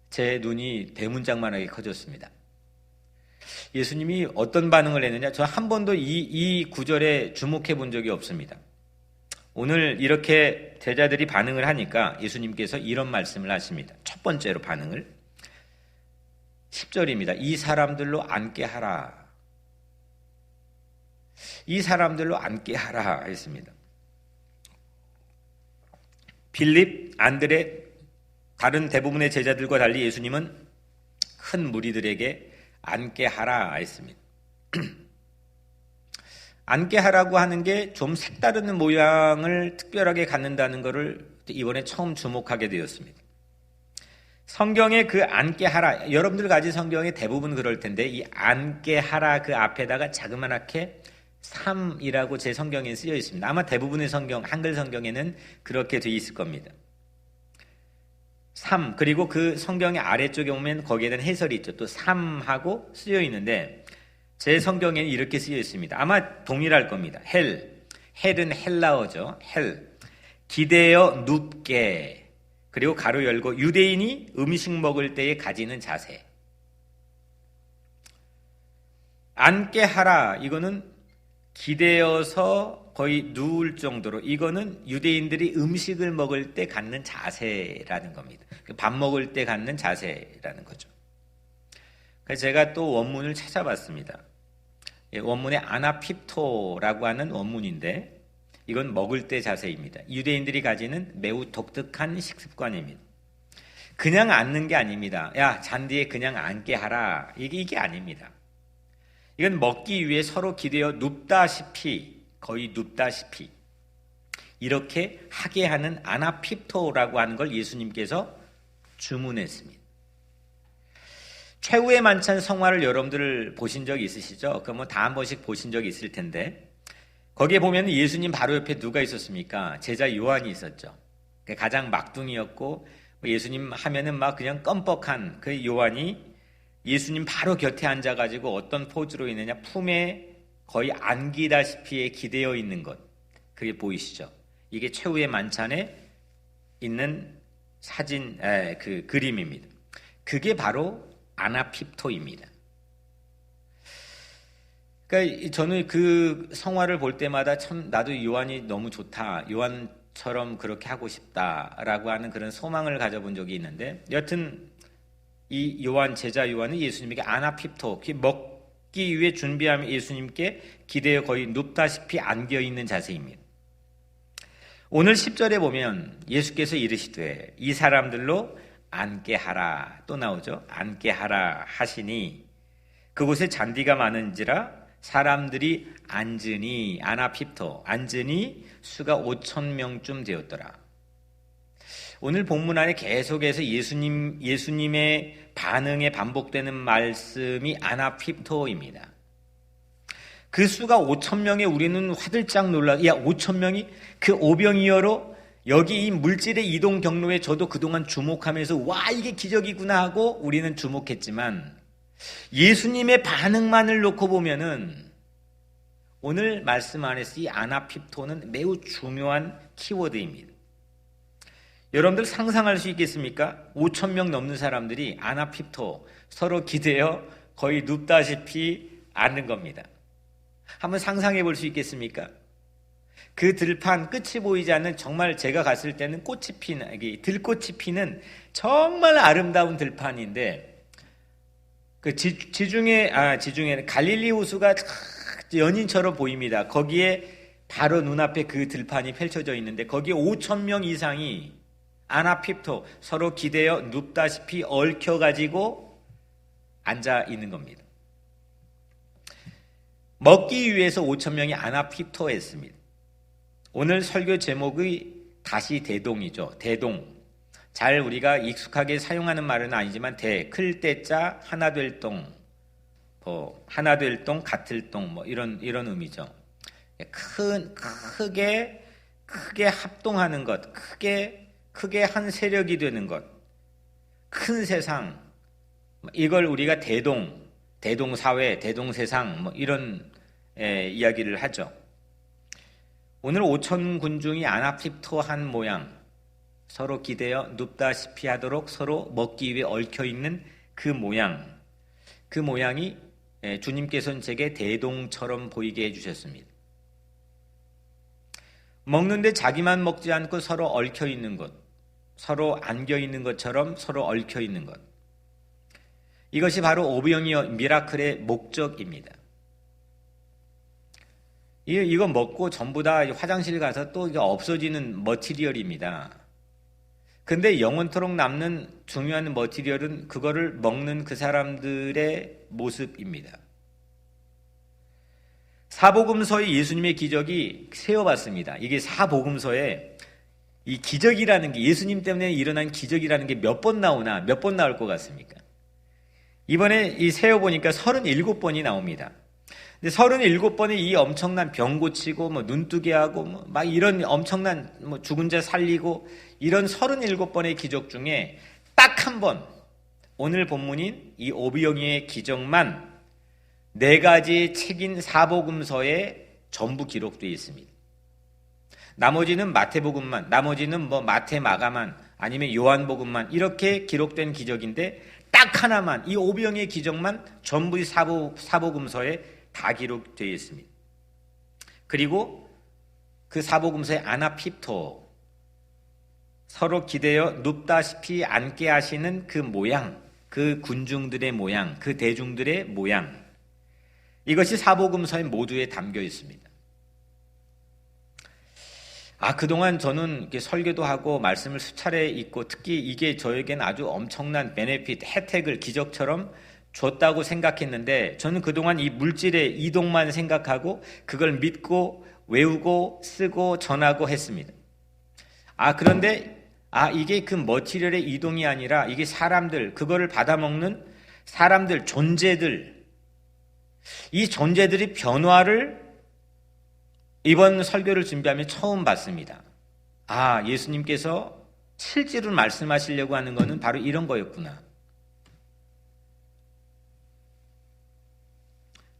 제 눈이 대문짝만하게 커졌습니다. 예수님이 어떤 반응을 했느냐? 저 한 번도 이 구절에 주목해 본 적이 없습니다. 오늘 이렇게 제자들이 반응을 하니까 예수님께서 이런 말씀을 하십니다. 첫 번째로 반응을 10절입니다. 이 사람들로 앉게 하라. 이 사람들로 앉게 하라 했습니다. 빌립, 안드레, 다른 대부분의 제자들과 달리 예수님은 큰 무리들에게 앉게 하라 했습니다. 앉게 하라고 하는 게 좀 색다른 모양을 특별하게 갖는다는 것을 이번에 처음 주목하게 되었습니다. 성경에 그 앉게 하라, 여러분들 가진 성경에 대부분 그럴 텐데 이 앉게 하라 그 앞에다가 자그마하게 3이라고 제 성경에 쓰여 있습니다. 아마 대부분의 성경, 한글 성경에는 그렇게 되어 있을 겁니다. 3, 그리고 그 성경의 아래쪽에 보면 거기에 대한 해설이 있죠. 또 3하고 쓰여 있는데 제 성경에는 이렇게 쓰여 있습니다. 아마 동일할 겁니다. 헬은 헬라어죠. 기대어 눕게, 그리고 가로 열고 유대인이 음식 먹을 때에 가지는 자세. 앉게 하라, 이거는 기대어서 거의 누울 정도로, 이거는 유대인들이 음식을 먹을 때 갖는 자세라는 겁니다. 밥 먹을 때 갖는 자세라는 거죠. 그래서 제가 또 원문을 찾아봤습니다. 원문에 아나핍토라고 하는 원문인데 이건 먹을 때 자세입니다. 유대인들이 가지는 매우 독특한 식습관입니다. 그냥 앉는 게 아닙니다. 야, 잔디에 그냥 앉게 하라. 이게 아닙니다. 이건 먹기 위해 서로 기대어 눕다시피, 거의 눕다시피 이렇게 하게 하는 아나핍토라고 하는 걸 예수님께서 주문했습니다. 최후의 만찬 성화를 여러분들 보신 적 있으시죠? 그럼 뭐 다 한 번씩 보신 적이 있을 텐데 거기에 보면 예수님 바로 옆에 누가 있었습니까? 제자 요한이 있었죠. 가장 막둥이였고 예수님 하면은 막 그냥 껌뻑한 그 요한이 예수님 바로 곁에 앉아가지고 어떤 포즈로 있느냐, 품에 거의 안기다시피에 기대어 있는 것, 그게 보이시죠? 이게 최후의 만찬에 있는 사진, 그 그림입니다. 그게 바로 아나핍토입니다. 그러니까 저는 그 성화를 볼 때마다 참 나도 요한이 너무 좋다, 요한처럼 그렇게 하고 싶다라고 하는 그런 소망을 가져본 적이 있는데, 여튼 이 요한, 제자 요한은 예수님에게 아나핍토, 먹기 위해 준비하며 예수님께 기대어 거의 눕다시피 안겨있는 자세입니다. 오늘 10절에 보면 예수께서 이르시되 이 사람들로 앉게 하라, 또 나오죠. 앉게 하라 하시니 그곳에 잔디가 많은지라 사람들이 앉으니, 아나핍토, 앉으니 수가 5,000명쯤 되었더라. 오늘 본문 안에 계속해서 예수님의 반응에 반복되는 말씀이 아나핍토입니다. 그 수가 5,000명에 우리는 화들짝 놀라, 야, 5,000명이 그 오병이어로 여기 이 물질의 이동 경로에 저도 그동안 주목하면서 와, 이게 기적이구나 하고 우리는 주목했지만 예수님의 반응만을 놓고 보면은 오늘 말씀 안에서 이 아나핍토는 매우 중요한 키워드입니다. 여러분들 상상할 수 있겠습니까? 5,000명 넘는 사람들이 아나핍토 서로 기대어 거의 눕다시피 앉는 겁니다. 한번 상상해 볼 수 있겠습니까? 그 들판 끝이 보이지 않는, 정말 제가 갔을 때는 꽃이 피는, 들꽃이 피는 정말 아름다운 들판인데 그 지중해 갈릴리 호수가 연인처럼 보입니다. 거기에 바로 눈앞에 그 들판이 펼쳐져 있는데 거기에 5,000명 이상이 아나핍토 서로 기대어 눕다시피 얽혀가지고 앉아 있는 겁니다. 먹기 위해서 5,000명이 아나핍토했습니다. 오늘 설교 제목이 다시 대동이죠. 대동. 잘 우리가 익숙하게 사용하는 말은 아니지만 클 때자 하나 될 동, 하나 될 동, 같을 동, 이런 의미죠. 크게 합동하는 것, 크게 한 세력이 되는 것, 큰 세상, 이걸 우리가 대동사회, 대동세상 이런 이야기를 하죠. 오늘 5,000군 중이 아나핍토한 모양, 서로 기대어 눕다시피 하도록 서로 먹기 위해 얽혀있는 그 모양이 주님께서는 제게 대동처럼 보이게 해주셨습니다. 먹는데 자기만 먹지 않고 서로 얽혀있는 것, 서로 안겨있는 것처럼 서로 얽혀있는 것, 이것이 바로 오병이어 미라클의 목적입니다. 이거 먹고 전부 다 화장실 가서 또 없어지는 머티리얼입니다. 근데 영원토록 남는 중요한 머티리얼은 그거를 먹는 그 사람들의 모습입니다. 사복음서에 예수님의 기적이 세워봤습니다. 이게 사복음서에 이 기적이라는 게, 예수님 때문에 일어난 기적이라는 게 몇 번 나오나, 몇 번 나올 것 같습니까? 이번에 이 세어보니까 37번이 나옵니다. 근데 37번의 이 엄청난 병 고치고 눈뜨게 하고 막 이런 엄청난 죽은 자 살리고 이런 37번의 기적 중에 딱 한 번, 오늘 본문인 이 오병이어의 기적만 4가지 책인 사복음서에 전부 기록되어 있습니다. 나머지는 마태복음만, 나머지는 마태 마가만, 아니면 요한복음만 이렇게 기록된 기적인데 딱 하나만, 이 오병이어의 기적만 전부 이 사복음서에 다 기록되어 있습니다. 그리고 그 사복음서의 아나핍토, 서로 기대어 눕다시피 앉게 하시는 그 모양, 그 군중들의 모양, 그 대중들의 모양, 이것이 사복음서에 모두에 담겨 있습니다. 그동안 저는 설교도 하고 말씀을 수차례 읽고 특히 이게 저에게는 아주 엄청난 베네핏, 혜택을 기적처럼 줬다고 생각했는데 저는 그동안 이 물질의 이동만 생각하고 그걸 믿고 외우고 쓰고 전하고 했습니다. 그런데 이게 그 머티리얼의 이동이 아니라 이게 사람들, 그거를 받아먹는 사람들, 존재들, 이 존재들이 변화를 이번 설교를 준비하며 처음 봤습니다. 예수님께서 실제로 말씀하시려고 하는 것은 바로 이런 거였구나.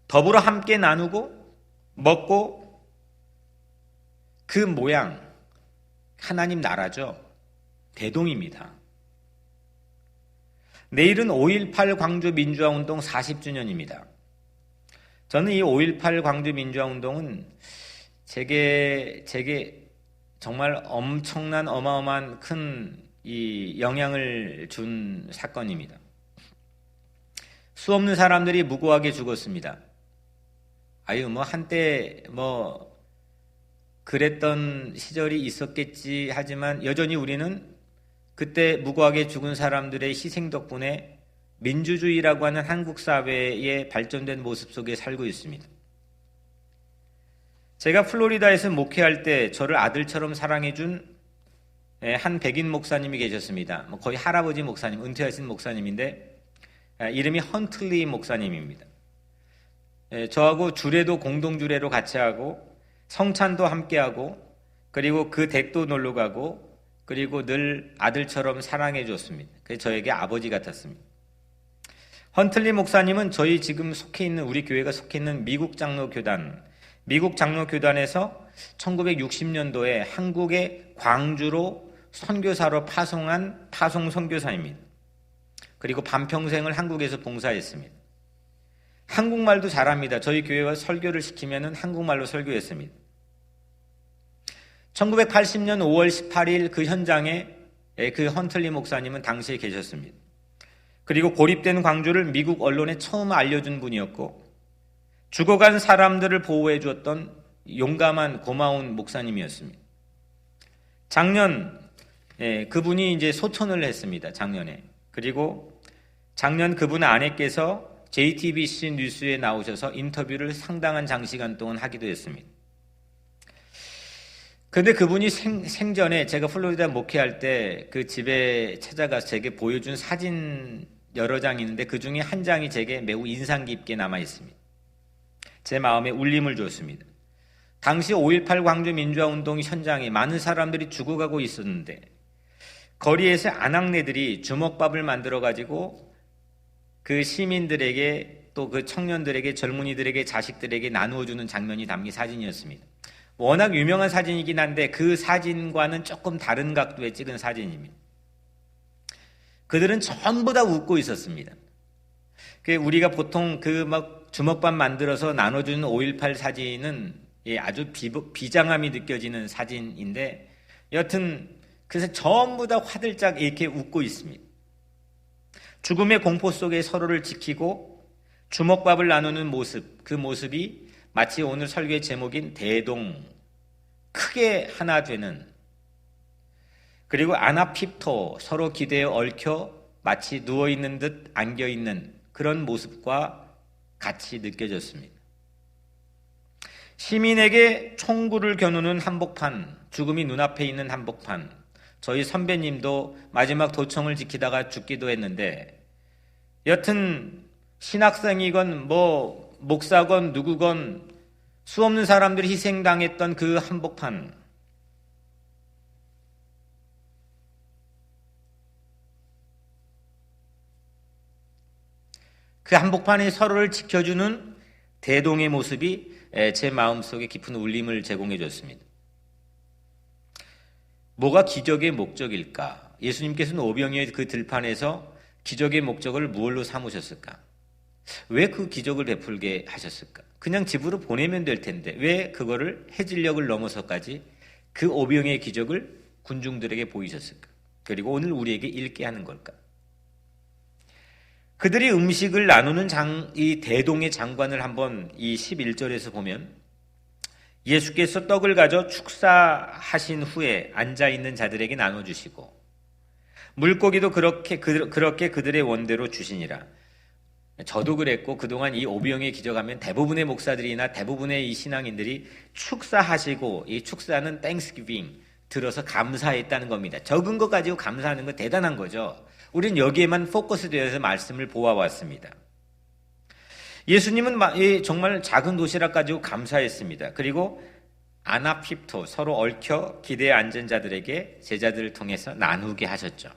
더불어 함께 나누고 먹고 그 모양, 하나님 나라죠. 대동입니다. 내일은 5.18 광주 민주화운동 40주년입니다. 저는 이 5.18 광주 민주화운동은 제게 정말 엄청난 어마어마한 큰 이 영향을 준 사건입니다. 수없는 사람들이 무고하게 죽었습니다. 한때 그랬던 시절이 있었겠지 하지만 여전히 우리는 그때 무고하게 죽은 사람들의 희생 덕분에 민주주의라고 하는 한국 사회의 발전된 모습 속에 살고 있습니다. 제가 플로리다에서 목회할 때 저를 아들처럼 사랑해준 한 백인 목사님이 계셨습니다. 거의 할아버지 목사님, 은퇴하신 목사님인데 이름이 헌틀리 목사님입니다. 저하고 주례도 공동주례로 같이 하고 성찬도 함께하고 그리고 그 댁도 놀러 가고 그리고 늘 아들처럼 사랑해 줬습니다. 그래서 저에게 아버지 같았습니다. 헌틀리 목사님은 저희 지금 속해 있는 우리 교회가 속해 있는 미국 장로교단에서 1960년도에 한국의 광주로 선교사로 파송한 파송 선교사입니다. 그리고 반평생을 한국에서 봉사했습니다. 한국말도 잘합니다. 저희 교회와 설교를 시키면 한국말로 설교했습니다. 1980년 5월 18일 그 현장에 그 헌틀리 목사님은 당시에 계셨습니다. 그리고 고립된 광주를 미국 언론에 처음 알려준 분이었고 죽어간 사람들을 보호해 주었던 용감한 고마운 목사님이었습니다. 작년 그분이 이제 소천을 했습니다. 작년에. 그리고 작년 그분 아내께서 JTBC 뉴스에 나오셔서 인터뷰를 상당한 장시간 동안 하기도 했습니다. 그런데 그분이 생전에 제가 플로리다 목회할 때 그 집에 찾아가서 제게 보여준 사진 여러 장이 있는데 그 중에 한 장이 제게 매우 인상 깊게 남아 있습니다. 제 마음에 울림을 줬습니다. 당시 5.18 광주 민주화운동 현장에 많은 사람들이 죽어가고 있었는데 거리에서 아낙네들이 주먹밥을 만들어가지고 그 시민들에게 또 그 청년들에게 젊은이들에게 자식들에게 나누어주는 장면이 담긴 사진이었습니다. 워낙 유명한 사진이긴 한데 그 사진과는 조금 다른 각도에 찍은 사진입니다. 그들은 전부 다 웃고 있었습니다. 우리가 보통 그 막 주먹밥 만들어서 나눠주는 5.18 사진은 아주 비장함이 느껴지는 사진인데 여튼 그래서 전부 다 화들짝 이렇게 웃고 있습니다. 죽음의 공포 속에 서로를 지키고 주먹밥을 나누는 모습, 그 모습이 마치 오늘 설교의 제목인 대동, 크게 하나 되는, 그리고 아나핍토, 서로 기대어 얽혀 마치 누워있는 듯 안겨있는 그런 모습과 같이 느껴졌습니다. 시민에게 총구를 겨누는 한복판, 죽음이 눈앞에 있는 한복판. 저희 선배님도 마지막 도청을 지키다가 죽기도 했는데 여튼 신학생이건 목사건 누구건 수없는 사람들이 희생당했던 그 한복판, 그 한복판에 서로를 지켜주는 대동의 모습이 제 마음속에 깊은 울림을 제공해 줬습니다. 뭐가 기적의 목적일까? 예수님께서는 오병이어의 그 들판에서 기적의 목적을 무엇로 삼으셨을까? 왜 그 기적을 베풀게 하셨을까? 그냥 집으로 보내면 될 텐데 왜 그거를 해질녘을 넘어서까지 그 오병이어의 기적을 군중들에게 보이셨을까? 그리고 오늘 우리에게 읽게 하는 걸까? 그들이 음식을 나누는 이 대동의 장관을 한번 이 11절에서 보면 예수께서 떡을 가져 축사하신 후에 앉아있는 자들에게 나눠주시고 물고기도 그렇게 그들의 원대로 주시니라. 저도 그랬고 그동안 이 오병이어 기적하면 대부분의 목사들이나 대부분의 이 신앙인들이 축사하시고, 이 축사는 땡스기빙 들어서 감사했다는 겁니다. 적은 거 가지고 감사하는 거 대단한 거죠. 우리는 여기에만 포커스되어서 말씀을 보아왔습니다. 예수님은 정말 작은 도시락 가지고 감사했습니다. 그리고 아나핍토, 서로 얽혀 기대에 앉은 자들에게 제자들을 통해서 나누게 하셨죠.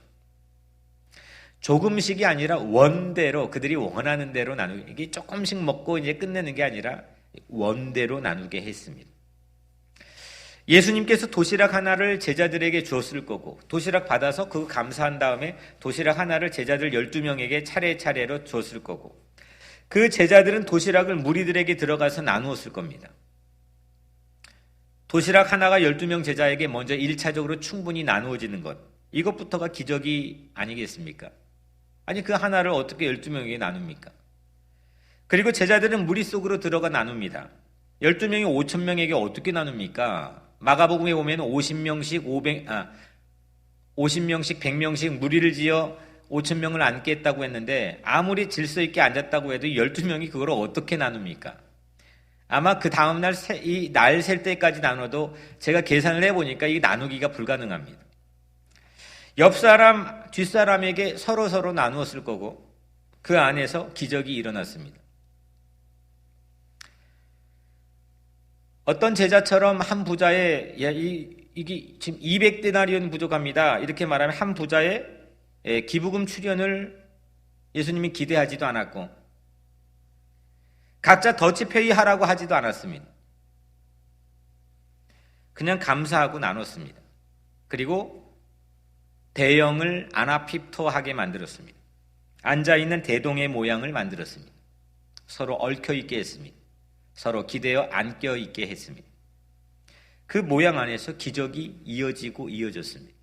조금씩이 아니라 원대로, 그들이 원하는 대로 나누게, 이게 조금씩 먹고 이제 끝내는 게 아니라 원대로 나누게 했습니다. 예수님께서 도시락 하나를 제자들에게 주었을 거고 도시락 받아서 그거 감사한 다음에 도시락 하나를 제자들 12명에게 차례차례로 줬을 거고 그 제자들은 도시락을 무리들에게 들어가서 나누었을 겁니다. 도시락 하나가 12명 제자에게 먼저 1차적으로 충분히 나누어지는 것, 이것부터가 기적이 아니겠습니까? 아니 그 하나를 어떻게 12명에게 나눕니까? 그리고 제자들은 무리 속으로 들어가 나눕니다. 12명이 5,000명에게 어떻게 나눕니까? 마가복음에 보면 50명씩 100명씩 무리를 지어 5,000명을 앉겠다고 했는데 아무리 질서 있게 앉았다고 해도 12명이 그걸 어떻게 나눕니까? 아마 그 다음날 이 날 셀 때까지 나눠도 제가 계산을 해보니까 이 나누기가 불가능합니다. 옆 사람, 뒷 사람에게 서로 나누었을 거고 그 안에서 기적이 일어났습니다. 어떤 제자처럼 한 부자의 이게 지금 200데나리온 부족합니다. 이렇게 말하면 한 부자의 기부금 출연을 예수님이 기대하지도 않았고 각자 더치페이 하라고 하지도 않았습니다. 그냥 감사하고 나눴습니다. 그리고 대형을 아나핍토하게 만들었습니다. 앉아있는 대동의 모양을 만들었습니다. 서로 얽혀있게 했습니다. 서로 기대어 안겨있게 했습니다. 그 모양 안에서 기적이 이어졌습니다.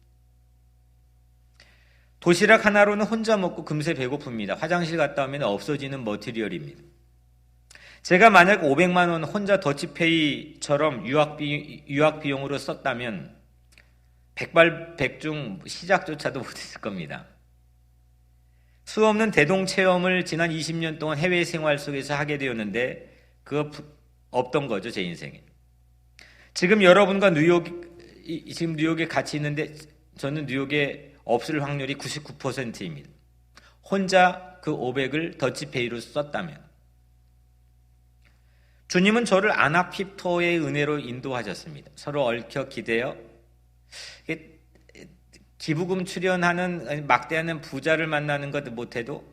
도시락 하나로는 혼자 먹고 금세 배고픕니다. 화장실 갔다 오면 없어지는 머티리얼입니다. 제가 만약 500만 원 혼자 더치페이처럼 유학 비용으로 썼다면 백발백중 시작조차도 못했을 겁니다. 수없는 대동 체험을 지난 20년 동안 해외 생활 속에서 하게 되었는데 그거 없던 거죠, 제 인생에. 지금 여러분과 지금 뉴욕에 같이 있는데 저는 뉴욕에 없을 확률이 99%입니다. 혼자 그 500을 더치페이로 썼다면. 주님은 저를 아나핍토의 은혜로 인도하셨습니다. 서로 얽혀 기대어 기부금 출연하는 막대하는 부자를 만나는 것 못해도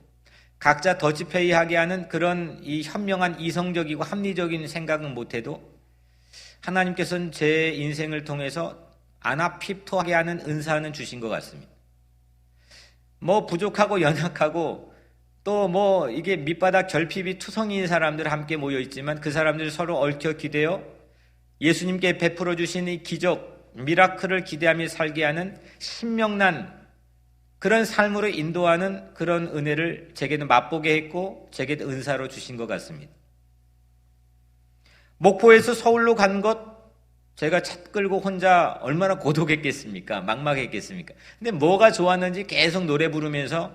각자 더치페이하게 하는 그런 이 현명한 이성적이고 합리적인 생각은 못해도 하나님께서는 제 인생을 통해서 아나핍토하게 하는 은사는 주신 것 같습니다. 뭐 부족하고 연약하고 또 이게 밑바닥 결핍이 투성이인 사람들 함께 모여 있지만 그 사람들이 서로 얽혀 기대어 예수님께 베풀어 주신 이 기적, 미라클을 기대하며 살게 하는 신명난 그런 삶으로 인도하는 그런 은혜를 제게는 맛보게 했고 제게도 은사로 주신 것 같습니다. 목포에서 서울로 간 것 제가 차 끌고 혼자 얼마나 고독했겠습니까? 막막했겠습니까? 근데 뭐가 좋았는지 계속 노래 부르면서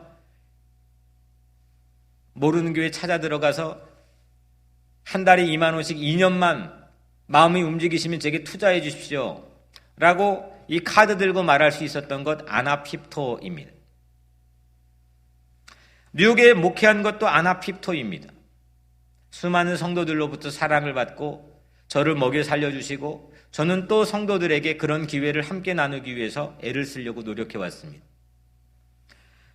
모르는 교회 찾아 들어가서 한 달에 2만 원씩 2년만 마음이 움직이시면 제게 투자해 주십시오 라고 이 카드 들고 말할 수 있었던 것 아나핍토입니다. 뉴욕에 목회한 것도 아나핍토입니다. 수많은 성도들로부터 사랑을 받고 저를 먹여 살려주시고 저는 또 성도들에게 그런 기회를 함께 나누기 위해서 애를 쓰려고 노력해 왔습니다.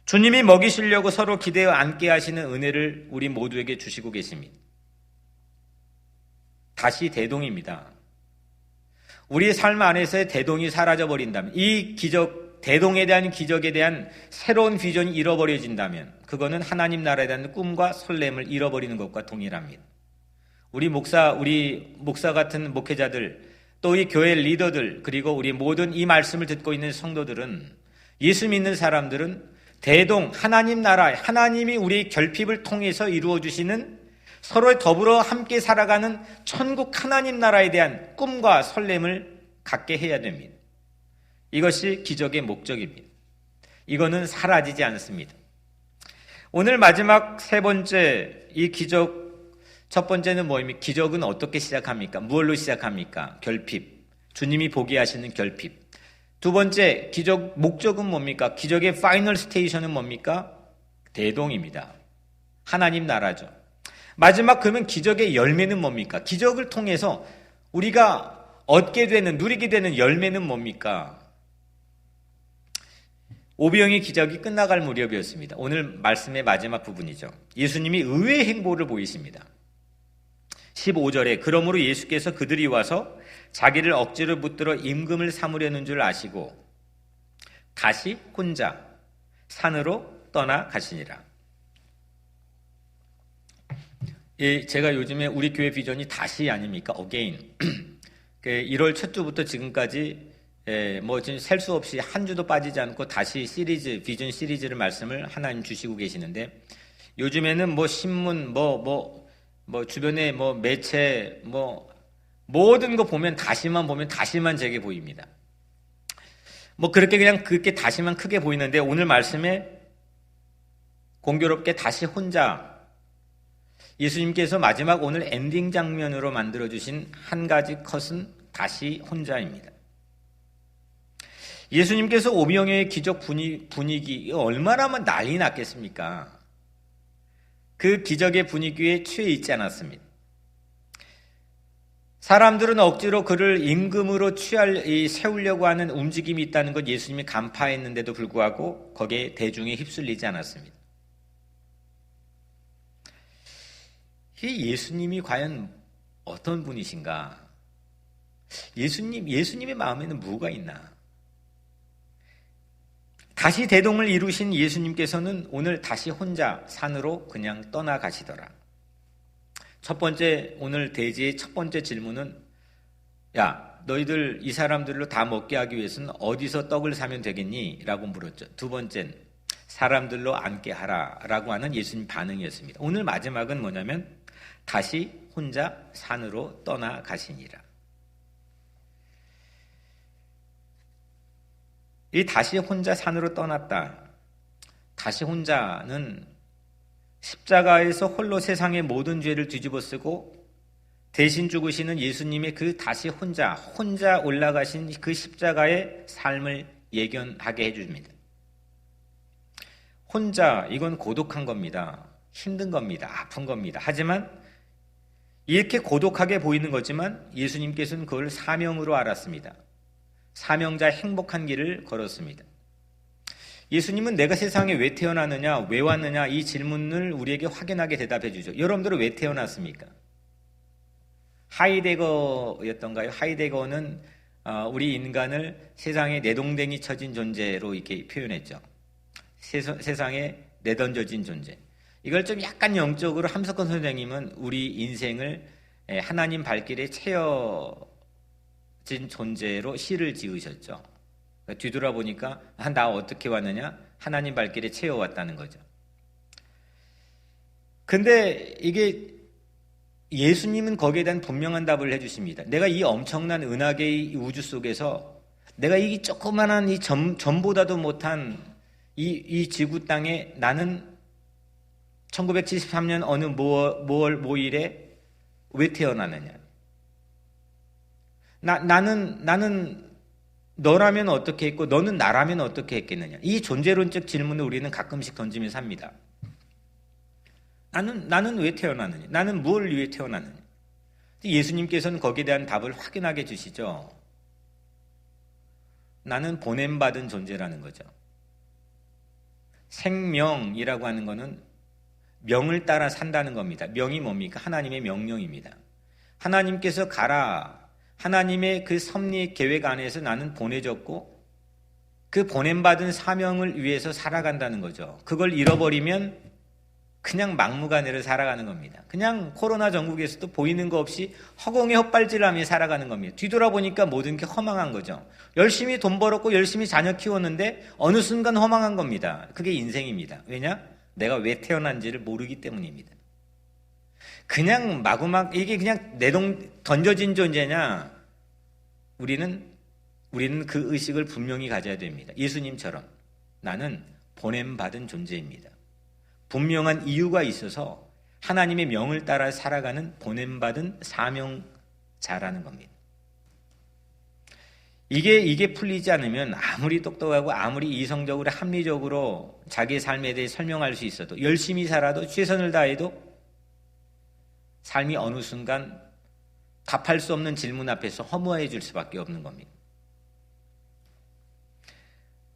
주님이 먹이시려고 서로 기대어 앉게 하시는 은혜를 우리 모두에게 주시고 계십니다. 다시 대동입니다. 우리 삶 안에서의 대동이 사라져버린다면 이 기적, 대동에 대한 기적에 대한 새로운 비전이 잃어버려진다면 그거는 하나님 나라에 대한 꿈과 설렘을 잃어버리는 것과 동일합니다. 우리 목사 같은 목회자들 또 이 교회 리더들 그리고 우리 모든 이 말씀을 듣고 있는 성도들은 예수 믿는 사람들은 대동 하나님 나라 하나님이 우리의 결핍을 통해서 이루어 주시는 서로 더불어 함께 살아가는 천국 하나님 나라에 대한 꿈과 설렘을 갖게 해야 됩니다. 이것이 기적의 목적입니다. 이거는 사라지지 않습니다. 오늘 마지막 세 번째 이 기적 첫 번째는 뭐입니까? 기적은 어떻게 시작합니까? 무엇로 시작합니까? 결핍. 주님이 보게 하시는 결핍. 두 번째 기적 목적은 뭡니까? 기적의 파이널 스테이션은 뭡니까? 대동입니다. 하나님 나라죠. 마지막 그러면 기적의 열매는 뭡니까? 기적을 통해서 우리가 얻게 되는 누리게 되는 열매는 뭡니까? 오병이의 기적이 끝나갈 무렵이었습니다. 오늘 말씀의 마지막 부분이죠. 예수님이 의외의 행보를 보이십니다. 15절에 그러므로 예수께서 그들이 와서 자기를 억지로 붙들어 임금을 삼으려는 줄 아시고 다시 혼자 산으로 떠나가시니라. 제가 요즘에 우리 교회 비전이 다시 아닙니까? Again. 1월 첫 주부터 지금까지 지금 셀 수 없이 한 주도 빠지지 않고 다시 비전 시리즈를 말씀을 하나님 주시고 계시는데 요즘에는 신문, 주변에 매체, 모든 거 보면 다시만 제게 보입니다. 그렇게 다시만 크게 보이는데 오늘 말씀에 공교롭게 다시 혼자, 예수님께서 마지막 오늘 엔딩 장면으로 만들어주신 한 가지 컷은 다시 혼자입니다. 예수님께서 오병이어의 기적 분위기 얼마나 난리 났겠습니까? 그 기적의 분위기에 취해 있지 않았습니다. 사람들은 억지로 그를 임금으로 세우려고 하는 움직임이 있다는 것 예수님이 간파했는데도 불구하고 거기에 대중에 휩쓸리지 않았습니다. 이 예수님이 과연 어떤 분이신가? 예수님의 마음에는 뭐가 있나? 다시 대동을 이루신 예수님께서는 오늘 다시 혼자 산으로 그냥 떠나가시더라. 오늘 대지의 첫 번째 질문은, 야, 너희들 이 사람들로 다 먹게 하기 위해서는 어디서 떡을 사면 되겠니? 라고 물었죠. 두 번째는 사람들로 앉게 하라 라고 하는 예수님 반응이었습니다. 오늘 마지막은 뭐냐면 다시 혼자 산으로 떠나가시니라. 이 다시 혼자 산으로 떠났다. 다시 혼자는 십자가에서 홀로 세상의 모든 죄를 뒤집어쓰고 대신 죽으시는 예수님의 그 다시 혼자 올라가신 그 십자가의 삶을 예견하게 해줍니다. 혼자, 이건 고독한 겁니다. 힘든 겁니다. 아픈 겁니다. 하지만 이렇게 고독하게 보이는 거지만 예수님께서는 그걸 사명으로 알았습니다. 사명자의 행복한 길을 걸었습니다. 예수님은 내가 세상에 왜 태어나느냐, 왜 왔느냐 이 질문을 우리에게 확연하게 대답해 주죠. 여러분들은 왜 태어났습니까? 하이데거였던가요? 하이데거는 우리 인간을 세상에 내동댕이 쳐진 존재로 이렇게 표현했죠. 세상에 내던져진 존재. 이걸 좀 약간 영적으로 함석헌 선생님은 우리 인생을 하나님 발길에 채워진 존재로 시를 지으셨죠. 뒤돌아보니까 나 어떻게 왔느냐? 하나님 발길에 채워왔다는 거죠. 근데 이게 예수님은 거기에 대한 분명한 답을 해주십니다. 내가 이 엄청난 은하계의 우주 속에서 내가 이 조그만한 이 점보다도 못한 이 지구 땅에 나는 1973년 어느 모일에 왜 태어나느냐? 나는 너라면 어떻게 했고 너는 나라면 어떻게 했겠느냐? 이 존재론적 질문을 우리는 가끔씩 던지면서 합니다. 나는 왜 태어나느냐? 나는 무엇을 위해 태어나느냐? 예수님께서는 거기에 대한 답을 확인하게 주시죠. 나는 보냄받은 존재라는 거죠. 생명이라고 하는 것은 명을 따라 산다는 겁니다. 명이 뭡니까? 하나님의 명령입니다. 하나님께서 가라. 하나님의 그 섭리 계획 안에서 나는 보내졌고 그 보냄받은 사명을 위해서 살아간다는 거죠. 그걸 잃어버리면 그냥 막무가내로 살아가는 겁니다. 그냥 코로나 전국에서도 보이는 거 없이 허공에 헛발질하며 살아가는 겁니다. 뒤돌아보니까 모든 게 허망한 거죠. 열심히 돈 벌었고 열심히 자녀 키웠는데 어느 순간 허망한 겁니다. 그게 인생입니다. 왜냐? 내가 왜 태어난지를 모르기 때문입니다. 그냥 마구막 이게 그냥 던져진 존재냐? 우리는 그 의식을 분명히 가져야 됩니다. 예수님처럼 나는 보냄받은 존재입니다. 분명한 이유가 있어서 하나님의 명을 따라 살아가는 보냄받은 사명자라는 겁니다. 이게 풀리지 않으면 아무리 똑똑하고 아무리 이성적으로 합리적으로 자기의 삶에 대해 설명할 수 있어도 열심히 살아도 최선을 다해도 삶이 어느 순간 답할 수 없는 질문 앞에서 허무해질 수밖에 없는 겁니다.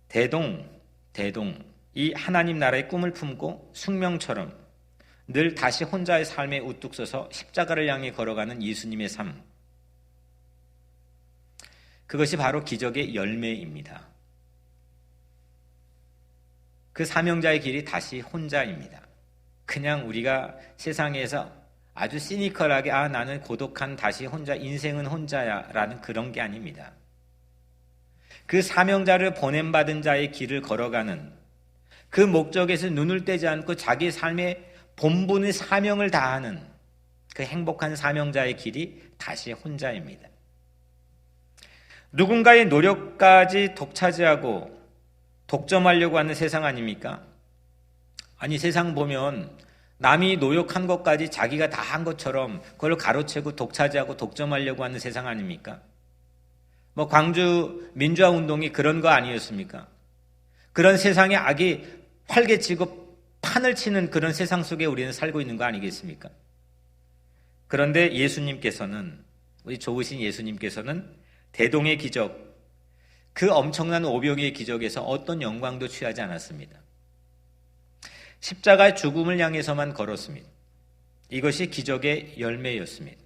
대동 이 하나님 나라의 꿈을 품고 숙명처럼 늘 다시 혼자의 삶에 우뚝 서서 십자가를 향해 걸어가는 예수님의 삶. 그것이 바로 기적의 열매입니다. 그 사명자의 길이 다시 혼자입니다. 그냥 우리가 세상에서 아주 시니컬하게 나는 고독한 다시 혼자, 인생은 혼자야 라는 그런 게 아닙니다. 그 사명자를 보냄받은 자의 길을 걸어가는 그 목적에서 눈을 떼지 않고 자기 삶의 본분의 사명을 다하는 그 행복한 사명자의 길이 다시 혼자입니다. 누군가의 노력까지 독차지하고 독점하려고 하는 세상 아닙니까? 아니, 세상 보면 남이 노력한 것까지 자기가 다 한 것처럼 그걸 가로채고 독차지하고 독점하려고 하는 세상 아닙니까? 광주 민주화 운동이 그런 거 아니었습니까? 그런 세상에 악이 활개치고 판을 치는 그런 세상 속에 우리는 살고 있는 거 아니겠습니까? 그런데 예수님께서는, 우리 좋으신 예수님께서는 대동의 기적, 그 엄청난 오병이의 기적에서 어떤 영광도 취하지 않았습니다. 십자가의 죽음을 향해서만 걸었습니다. 이것이 기적의 열매였습니다.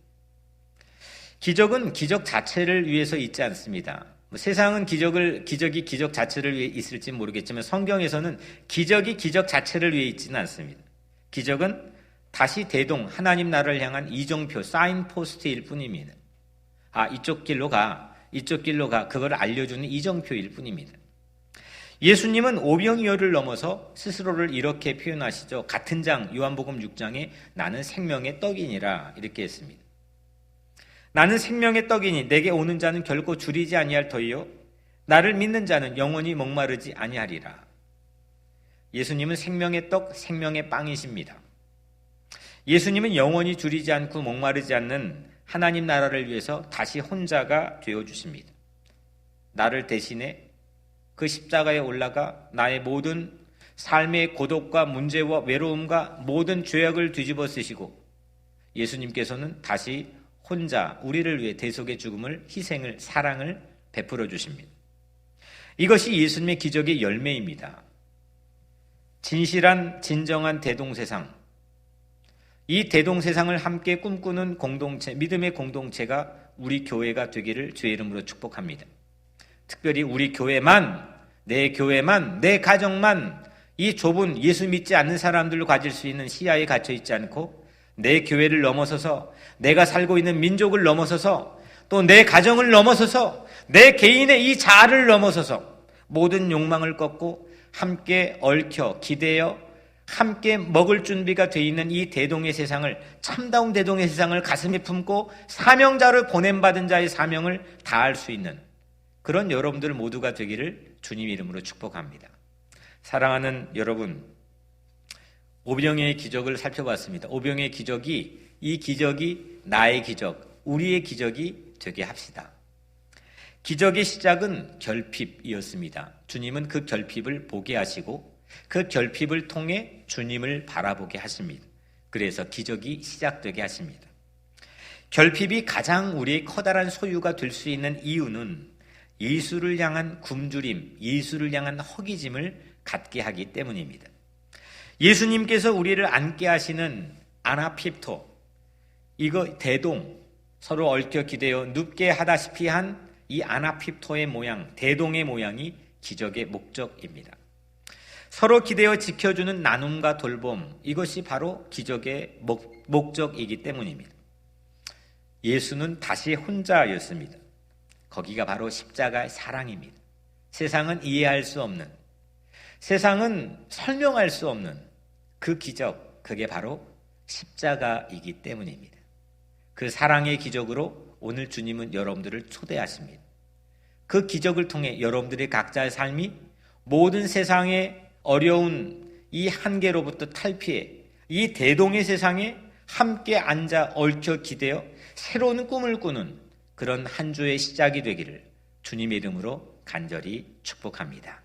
기적은 기적 자체를 위해서 있지 않습니다. 세상은 기적이 기적 자체를 위해 있을지 모르겠지만 성경에서는 기적이 기적 자체를 위해 있지는 않습니다. 기적은 다시 대동, 하나님 나라를 향한 이정표, 사인포스트일 뿐입니다. 이쪽 길로 가, 이쪽 길로 가, 그걸 알려주는 이정표일 뿐입니다. 예수님은 오병이어를 넘어서 스스로를 이렇게 표현하시죠. 같은 장 요한복음 6장에 나는 생명의 떡이니라 이렇게 했습니다. 나는 생명의 떡이니 내게 오는 자는 결코 줄이지 아니할 터이요 나를 믿는 자는 영원히 목마르지 아니하리라. 예수님은 생명의 떡, 생명의 빵이십니다. 예수님은 영원히 줄이지 않고 목마르지 않는 하나님 나라를 위해서 다시 혼자가 되어주십니다. 나를 대신해 그 십자가에 올라가 나의 모든 삶의 고독과 문제와 외로움과 모든 죄악을 뒤집어 쓰시고 예수님께서는 다시 혼자 우리를 위해 대속의 죽음을, 희생을, 사랑을 베풀어 주십니다. 이것이 예수님의 기적의 열매입니다. 진실한 진정한 대동세상, 이 대동세상을 함께 꿈꾸는 공동체, 믿음의 공동체가 우리 교회가 되기를 주의 이름으로 축복합니다. 특별히 우리 교회만, 내 교회만, 내 가정만 이 좁은 예수 믿지 않는 사람들로 가질 수 있는 시야에 갇혀 있지 않고 내 교회를 넘어서서 내가 살고 있는 민족을 넘어서서 또 내 가정을 넘어서서 내 개인의 이 자아를 넘어서서 모든 욕망을 꺾고 함께 얽혀 기대어 함께 먹을 준비가 돼 있는 이 대동의 세상을, 참다운 대동의 세상을 가슴에 품고 사명자로 보냄받은 자의 사명을 다할 수 있는 그런 여러분들 모두가 되기를 주님 이름으로 축복합니다. 사랑하는 여러분, 오병이의 기적을 살펴봤습니다. 오병이의 기적이, 이 기적이 나의 기적, 우리의 기적이 되게 합시다. 기적의 시작은 결핍이었습니다. 주님은 그 결핍을 보게 하시고 그 결핍을 통해 주님을 바라보게 하십니다. 그래서 기적이 시작되게 하십니다. 결핍이 가장 우리의 커다란 소유가 될 수 있는 이유는 예수를 향한 굶주림, 예수를 향한 허기짐을 갖게 하기 때문입니다. 예수님께서 우리를 앉게 하시는 아나핍토, 이거 대동, 서로 얽혀 기대어 눕게 하다시피 한 이 아나핍토의 모양, 대동의 모양이 기적의 목적입니다. 서로 기대어 지켜주는 나눔과 돌봄, 이것이 바로 기적의 목적이기 때문입니다. 예수는 다시 혼자였습니다. 거기가 바로 십자가의 사랑입니다. 세상은 이해할 수 없는, 세상은 설명할 수 없는 그 기적, 그게 바로 십자가이기 때문입니다. 그 사랑의 기적으로 오늘 주님은 여러분들을 초대하십니다. 그 기적을 통해 여러분들의 각자의 삶이 모든 세상의 어려운 이 한계로부터 탈피해 이 대동의 세상에 함께 앉아 얽혀 기대어 새로운 꿈을 꾸는 그런 한 주의 시작이 되기를 주님의 이름으로 간절히 축복합니다.